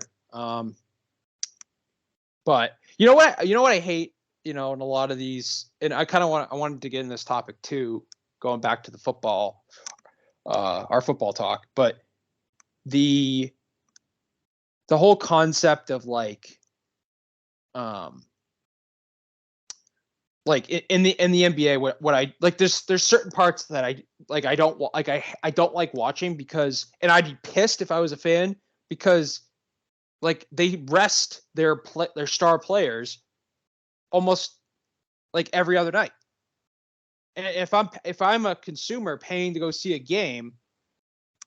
Speaker 1: But you know what I hate, in a lot of these, and I wanted to get in this topic too, going back to the football, our football talk, but the whole concept of like in the NBA, what I like, there's certain parts that I don't like watching, because, and I'd be pissed if I was a fan, because like they rest their star players almost like every other night. And if I'm a consumer paying to go see a game,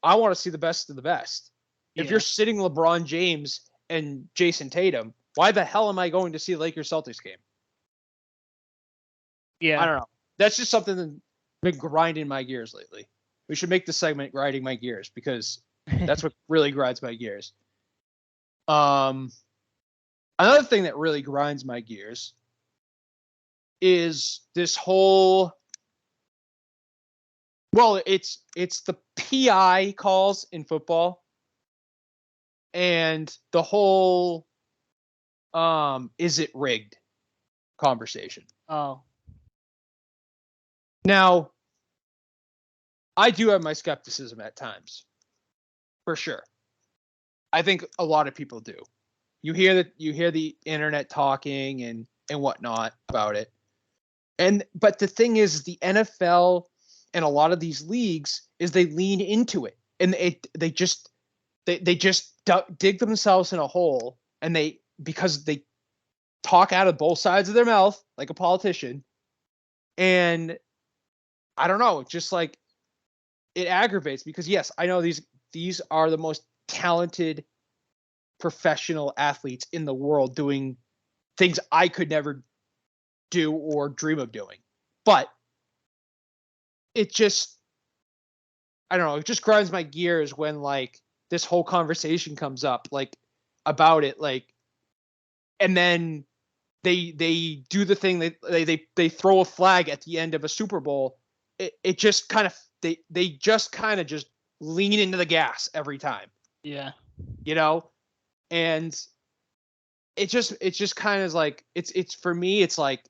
Speaker 1: I want to see the best of the best. Yeah. If you're sitting LeBron James and Jason Tatum, why the hell am I going to see a Lakers Celtics game?
Speaker 2: Yeah.
Speaker 1: I don't know. That's just something that's been grinding my gears lately. We should make the segment grinding my gears, because that's what really grinds my gears. Another thing that really grinds my gears is this whole, well, it's the PI calls in football, and the whole is it rigged conversation.
Speaker 2: Oh.
Speaker 1: Now, I do have my skepticism at times, for sure. I think a lot of people do. You hear the internet talking and whatnot about it. But the thing is, the NFL and a lot of these leagues is they lean into it, and they just dig themselves in a hole, and because they talk out of both sides of their mouth like a politician, and I don't know, just like it aggravates, because yes, I know these are the most talented professional athletes in the world doing things I could never do or dream of doing. But it just, I don't know, it just grinds my gears when like this whole conversation comes up like about it, like, and then they do the thing, they throw a flag at the end of a Super Bowl. It just kind of they just kind of just lean into the gas every time.
Speaker 2: Yeah.
Speaker 1: And it just kind of like it's for me, it's like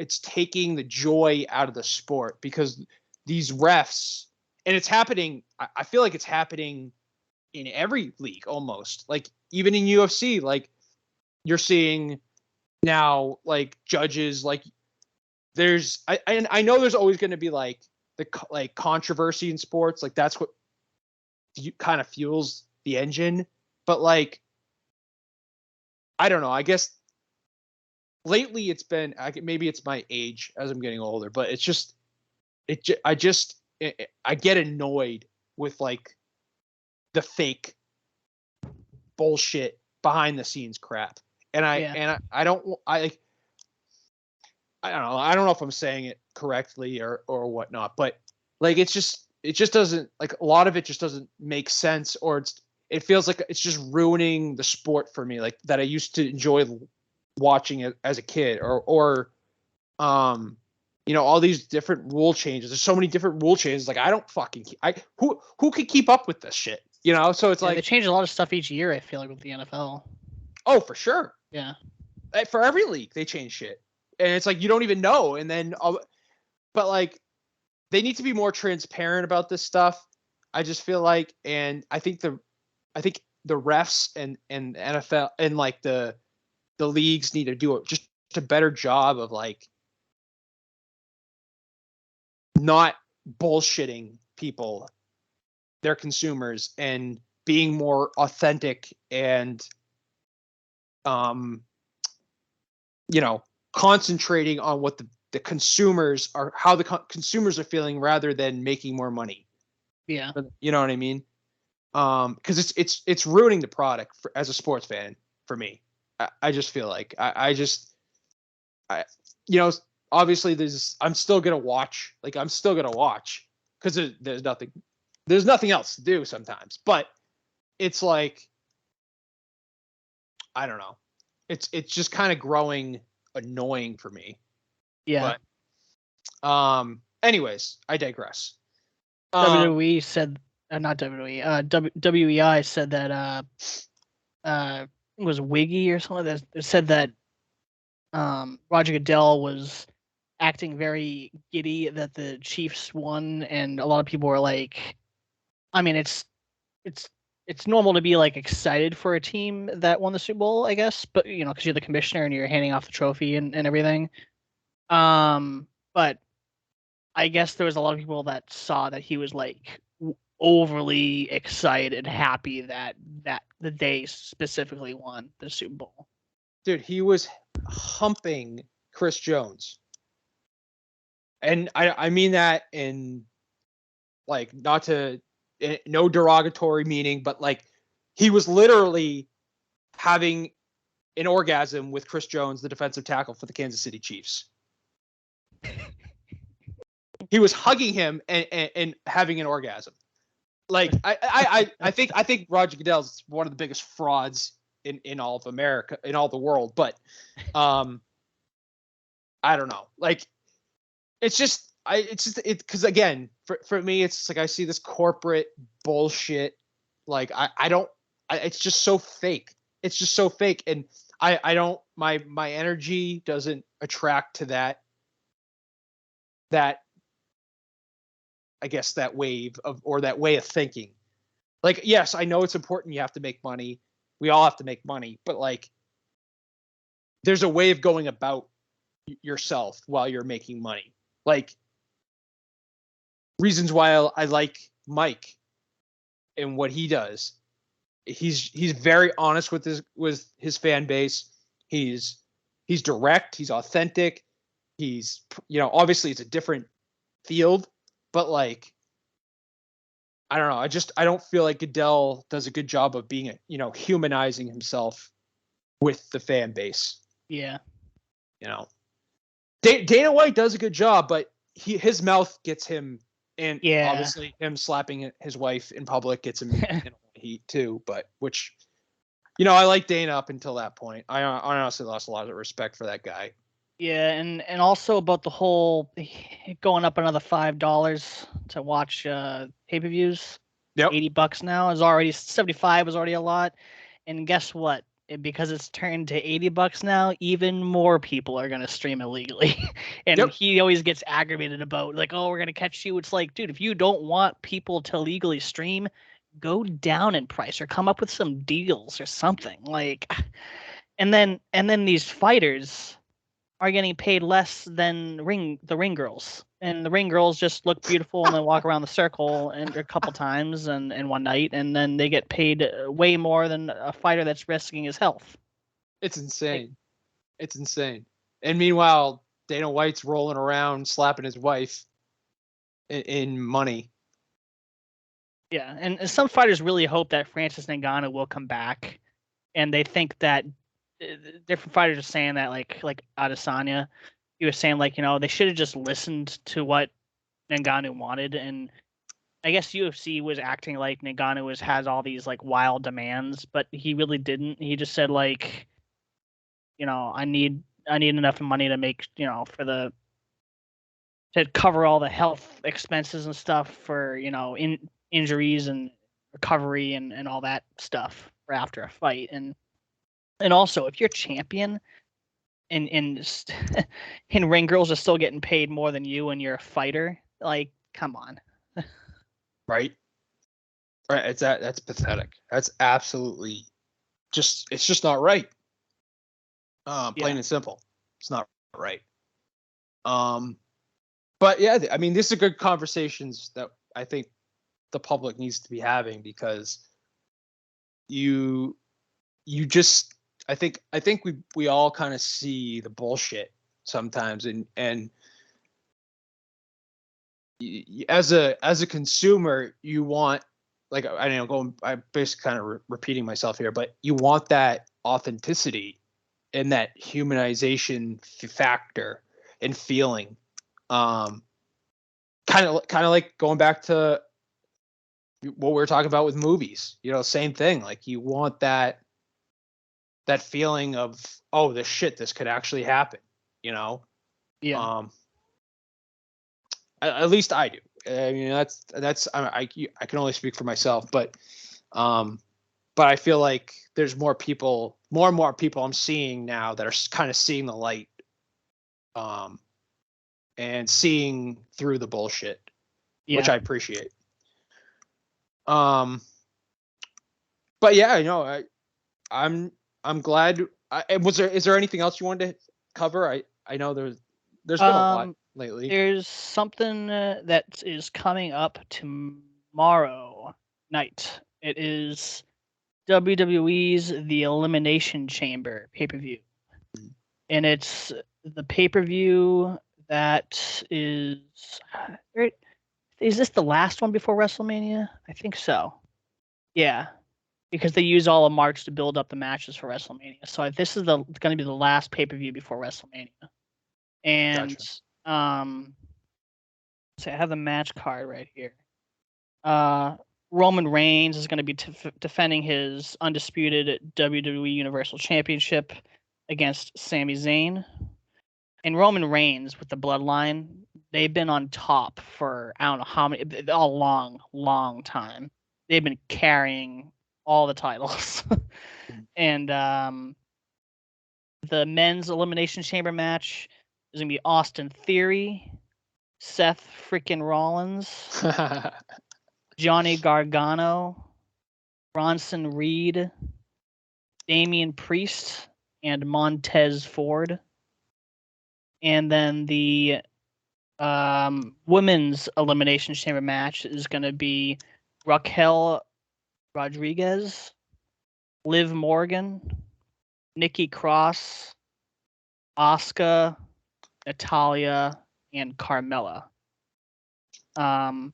Speaker 1: it's taking the joy out of the sport, because these refs, and it's happening, I feel like it's happening in every league almost, like even in UFC, like you're seeing now like judges, like there's I know there's always going to be like the like controversy in sports, like that's what kind of fuels the engine, but like I don't know, I guess lately it's been, maybe it's my age as I'm getting older, but it's just I get annoyed with like the fake bullshit behind the scenes crap, and I don't know, I don't know if I'm saying it correctly or whatnot, but like it just doesn't, like a lot of it just doesn't make sense, or it feels like it's just ruining the sport for me, like that I used to enjoy watching it as a kid, or all these different rule changes. There's so many different rule changes. Like I don't fucking who could keep up with this shit? So it's like
Speaker 2: they change a lot of stuff each year, I feel like, with the NFL.
Speaker 1: Oh, for sure.
Speaker 2: Yeah.
Speaker 1: For every league they change shit, and it's like you don't even know. And then but like they need to be more transparent about this stuff, I just feel like. And I think the refs and NFL and like the leagues need to do just a better job of like not bullshitting people, their consumers, and being more authentic and concentrating on what the consumers are, how the consumers are feeling, rather than making more money.
Speaker 2: Yeah.
Speaker 1: You know what I mean? because it's ruining the product as a sports fan for me. I just feel like you know, obviously I'm still gonna watch. Like I'm still gonna watch because there's nothing else to do sometimes. But it's like I don't know. It's just kind of growing annoying for me.
Speaker 2: Yeah.
Speaker 1: But anyways, I digress.
Speaker 2: WWE said, not WWE, WEI said that it was Wiggy or something that said that Roger Goodell was acting very giddy that the Chiefs won, and a lot of people were like, I mean, it's normal to be like excited for a team that won the Super Bowl, I guess, but you know, because you're the commissioner and you're handing off the trophy and everything. But I guess there was a lot of people that saw that he was like overly excited, happy that the day specifically won the Super Bowl.
Speaker 1: Dude, he was humping Chris Jones. And I mean that in like no derogatory meaning, but like he was literally having an orgasm with Chris Jones, the defensive tackle for the Kansas City Chiefs. He was hugging him and having an orgasm. Like I think Roger Goodell's one of the biggest frauds in all of America, in all the world. But I don't know. Like it's because again, for me, it's like I see this corporate bullshit. Like it's just so fake. It's just so fake. And I don't, my energy doesn't attract to that, I guess, that wave of, or that way of thinking. Like, yes, I know it's important. You have to make money. We all have to make money, but like, there's a way of going about yourself while you're making money. Like, reasons why I like Mike and what he does. He's very honest with his fan base. He's direct. He's authentic. He's, you know, obviously it's a different field, but like, I don't know. I don't feel like Goodell does a good job of being, you know, humanizing himself with the fan base.
Speaker 2: Yeah.
Speaker 1: You know, Dana White does a good job, but his mouth gets him, and obviously him slapping his wife in public gets him in heat too. But which, you know, I like Dana up until that point. I honestly lost a lot of respect for that guy.
Speaker 2: Yeah, and also about the whole going up another $5 to watch pay-per-views.
Speaker 1: Yep.
Speaker 2: $80 now is already 75 is already a lot. And guess what? Because it's turned to $80 now, even more people are gonna stream illegally. And he always gets aggravated about like, oh, we're gonna catch you. It's like, dude, if you don't want people to legally stream, go down in price or come up with some deals or something. Like, and then these fighters are getting paid less than the ring girls, and the ring girls just look beautiful and then walk around the circle and a couple times and one night, and then they get paid way more than a fighter that's risking his health.
Speaker 1: It's insane. It's insane. And meanwhile, Dana White's rolling around slapping his wife in money.
Speaker 2: Yeah, and some fighters really hope that Francis Ngannou will come back, and they think that different fighters are saying that like Adesanya, he was saying like, you know, they should have just listened to what Ngannou wanted, and I guess UFC was acting like Ngannou has all these like wild demands, but he really didn't. He just said like, you know, I need enough money to make, you know, to cover all the health expenses and stuff for, you know, injuries and recovery and all that stuff for after a fight. And also, if you're champion and ring girls are still getting paid more than you and you're a fighter, like, come on.
Speaker 1: Right. That's pathetic. That's absolutely it's just not right. Plain and simple. It's not right. But yeah, I mean, these are good conversations that I think the public needs to be having, because you just, I think we all kind of see the bullshit sometimes, and as a consumer, you want like I know I'm basically kind of repeating myself here, but you want that authenticity and that humanization factor and feeling. Kind of like going back to what we were talking about with movies, same thing. Like you want that feeling of, oh, this could actually happen,
Speaker 2: Yeah.
Speaker 1: At least I do. I mean, that's I can only speak for myself, but I feel like there's more and more people I'm seeing now that are kind of seeing the light, and seeing through the bullshit, which I appreciate. But yeah, I'm glad. Is there anything else you wanted to cover? I know there's been a lot lately.
Speaker 2: There's something that is coming up tomorrow night. It is WWE's The Elimination Chamber pay-per-view. And it's the pay-per-view that is this the last one before WrestleMania? I think so. Yeah. Because they use all of March to build up the matches for WrestleMania. So this is going to be the last pay-per-view before WrestleMania. And
Speaker 1: Gotcha.
Speaker 2: So I have the match card right here. Roman Reigns is going to be defending his undisputed WWE Universal Championship against Sami Zayn. And Roman Reigns with the Bloodline, they've been on top for I don't know how many, a long time. They've been carrying all the titles. And the men's Elimination Chamber match is going to be Austin Theory, Seth freaking Rollins, Johnny Gargano, Bronson Reed, Damian Priest, and Montez Ford. And then the women's Elimination Chamber match is going to be Raquel Rodriguez, Liv Morgan, Nikki Cross, Asuka, Natalya, and Carmella. The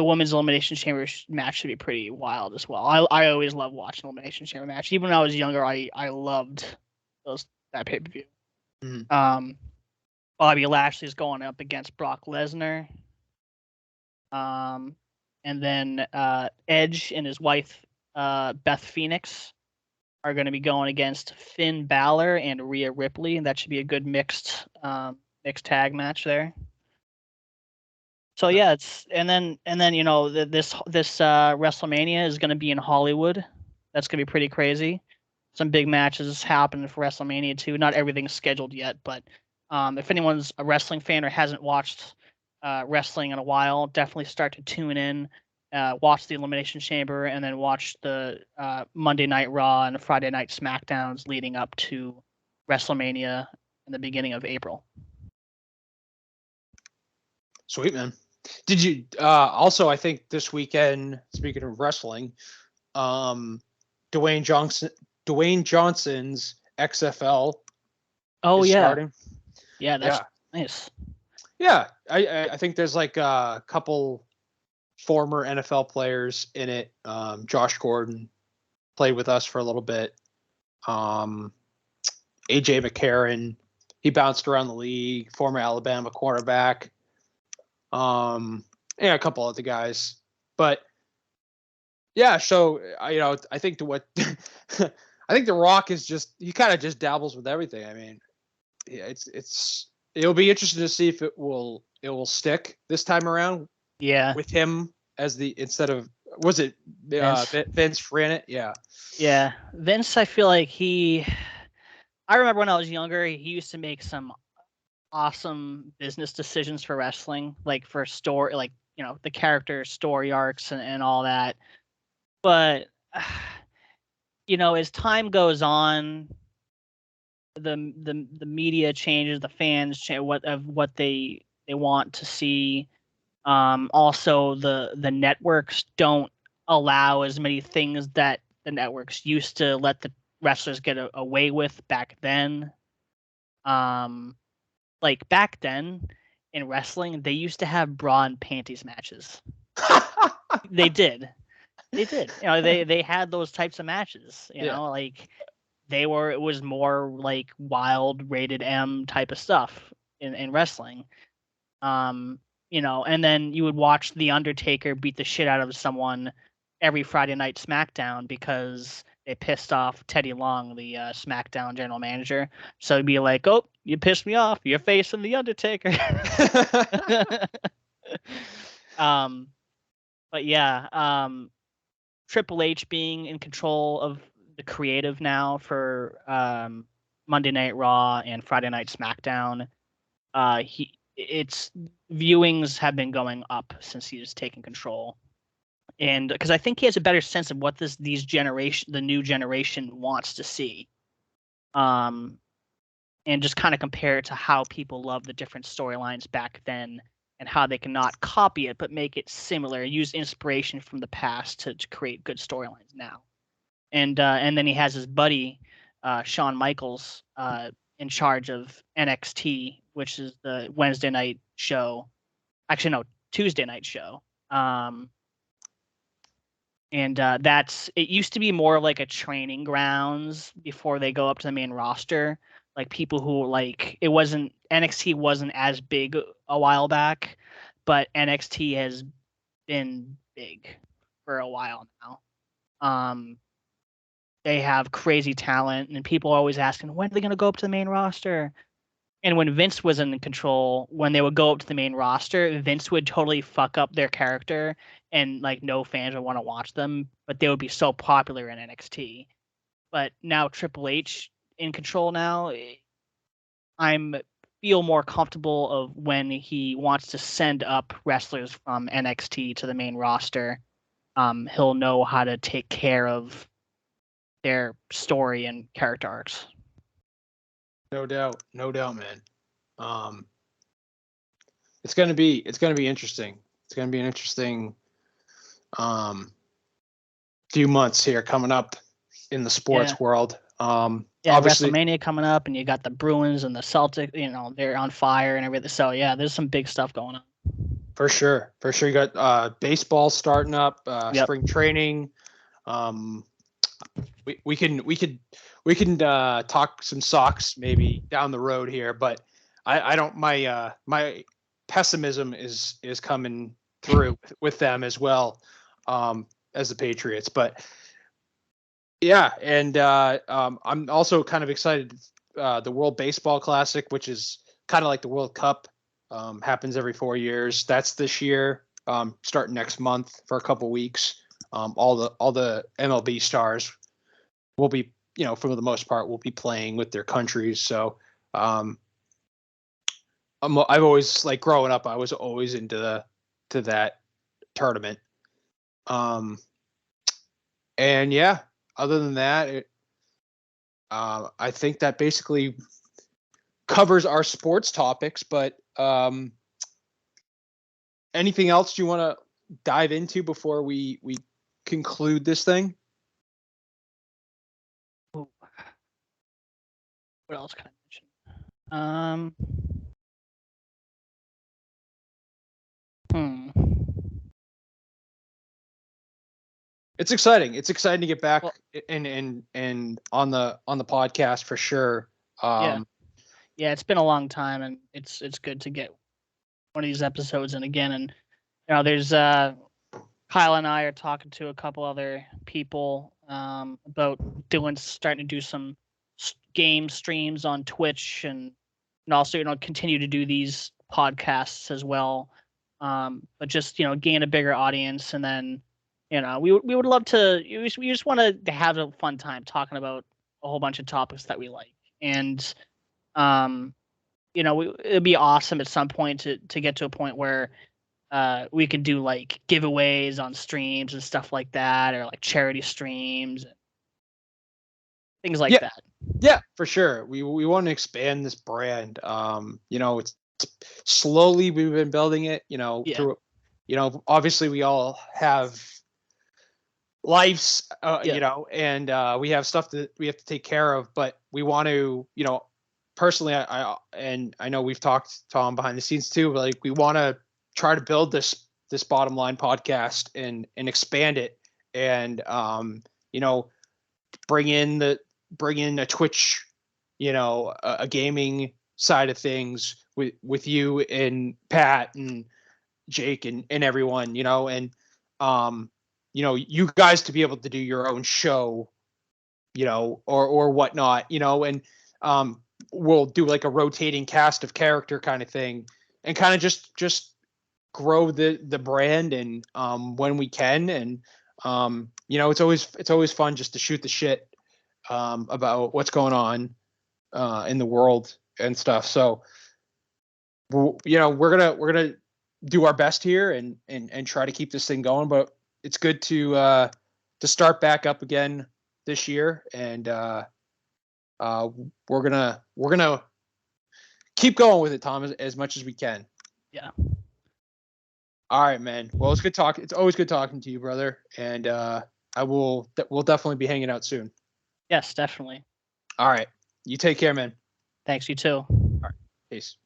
Speaker 2: women's Elimination Chamber match should be pretty wild as well. I always love watching Elimination Chamber match. Even when I was younger, I loved that pay-per-view.
Speaker 1: Mm-hmm.
Speaker 2: Bobby Lashley's going up against Brock Lesnar. And then Edge and his wife Beth Phoenix are going to be going against Finn Balor and Rhea Ripley, and that should be a good mixed tag match there. So yeah, this WrestleMania is going to be in Hollywood. That's going to be pretty crazy. Some big matches happening for WrestleMania too. Not everything's scheduled yet, but if anyone's a wrestling fan or hasn't watched wrestling in a while, definitely start to tune in, watch the Elimination Chamber, and then watch the Monday Night Raw and Friday Night SmackDowns leading up to WrestleMania in the beginning of April.
Speaker 1: Sweet, man. Did you also? I think this weekend, speaking of wrestling, Dwayne Johnson's XFL.
Speaker 2: Oh yeah,
Speaker 1: starting.
Speaker 2: Yeah, that's nice.
Speaker 1: Yeah, I think there's like a couple former NFL players in it. Josh Gordon played with us for a little bit. AJ McCarron, he bounced around the league. Former Alabama cornerback. A couple other guys, but yeah. So I think I think The Rock is he kind of just dabbles with everything. I mean, yeah, it'll be interesting to see if it will stick this time around.
Speaker 2: Yeah,
Speaker 1: with him as instead of was it Vince ran it? Yeah.
Speaker 2: Yeah, Vince. I feel like I remember when I was younger, he used to make some awesome business decisions for wrestling, like for story, like the character story arcs and all that. But as time goes on, the media changes, the fans change what they want to see. Also, the networks don't allow as many things that the networks used to let the wrestlers get away with back then. Like back then in wrestling, they used to have bra and panties matches. They did. They did. You know, they had those types of matches. You
Speaker 1: Yeah.
Speaker 2: know, like it was more like wild rated M type of stuff in wrestling. You know, and then you would watch The Undertaker beat the shit out of someone every Friday night SmackDown because they pissed off Teddy Long, the SmackDown general manager. So it'd be like, "Oh, you pissed me off. You're facing The Undertaker." um, but yeah, Triple H being in control of the creative now for Monday Night Raw and Friday Night SmackDown. It's viewings have been going up since he's taken control, and because I think he has a better sense of what the new generation wants to see, and just kind of compare it to how people love the different storylines back then and how they cannot copy it but make it similar, use inspiration from the past to create good storylines now. And then he has his buddy Shawn Michaels in charge of NXT, which is the Wednesday night show. Actually, no, Tuesday night show. And it used to be more like a training grounds before they go up to the main roster. Like people who NXT wasn't as big a while back, but NXT has been big for a while now. They have crazy talent, and people are always asking, when are they going to go up to the main roster? And when Vince was in control, when they would go up to the main roster, Vince would totally fuck up their character, and like no fans would want to watch them, but they would be so popular in NXT. But now Triple H in control now, I'm feel more comfortable of when he wants to send up wrestlers from NXT to the main roster. He'll know how to take care of their story and character arcs.
Speaker 1: No doubt, man. It's gonna be interesting. It's gonna be an interesting few months here coming up in the sports world. Obviously,
Speaker 2: WrestleMania coming up, and you got the Bruins and the Celtics. You know, they're on fire and everything. So yeah, there's some big stuff going on.
Speaker 1: For sure. You got baseball starting up, spring training. We can talk some Sox maybe down the road here, but I don't. My pessimism is coming through with them as well as the Patriots. But yeah, and I'm also kind of excited. The World Baseball Classic, which is kind of like the World Cup, happens every 4 years. That's this year, starting next month for a couple weeks. All the MLB stars will be, for the most part, will be playing with their countries. So I've always, like, growing up, I was always into that tournament. And yeah, other than that, I think that basically covers our sports topics. But anything else you want to dive into before we conclude this thing?
Speaker 2: What else can I mention?
Speaker 1: It's exciting. It's exciting to get back and on the podcast for sure.
Speaker 2: Yeah, it's been a long time, and it's good to get one of these episodes in again. And there's Kyle and I are talking to a couple other people about starting to do some game streams on Twitch, and also continue to do these podcasts as well. But just gain a bigger audience, and then we would love to. We just want to have a fun time talking about a whole bunch of topics that we like, and it'd be awesome at some point to get to a point where we could do like giveaways on streams and stuff like that, or like charity streams, things like that.
Speaker 1: Yeah, for sure. We want to expand this brand. It's slowly we've been building it. Through, obviously we all have lives, and we have stuff that we have to take care of. But we want to, personally, I know we've talked, Tom, behind the scenes too. Like, we want to try to build this bottom line podcast and expand it and you know, bring in a Twitch, you know, a gaming side of things with you and Pat and Jake and everyone, you know, and you know, you guys to be able to do your own show, you know, or whatnot, you know, and we'll do like a rotating cast of character kind of thing, and kind of just grow the brand, and when we can, and you know, it's always fun just to shoot the shit about what's going on in the world and stuff. So you know, we're gonna do our best here and try to keep this thing going. But it's good to start back up again this year, and we're gonna keep going with it, Tom, as much as we can.
Speaker 2: Yeah.
Speaker 1: All right, man. Well, it's good talking. It's always good talking to you, brother. And we'll definitely be hanging out soon.
Speaker 2: Yes, definitely.
Speaker 1: All right. You take care, man.
Speaker 2: Thanks, you too.
Speaker 1: All right. Peace.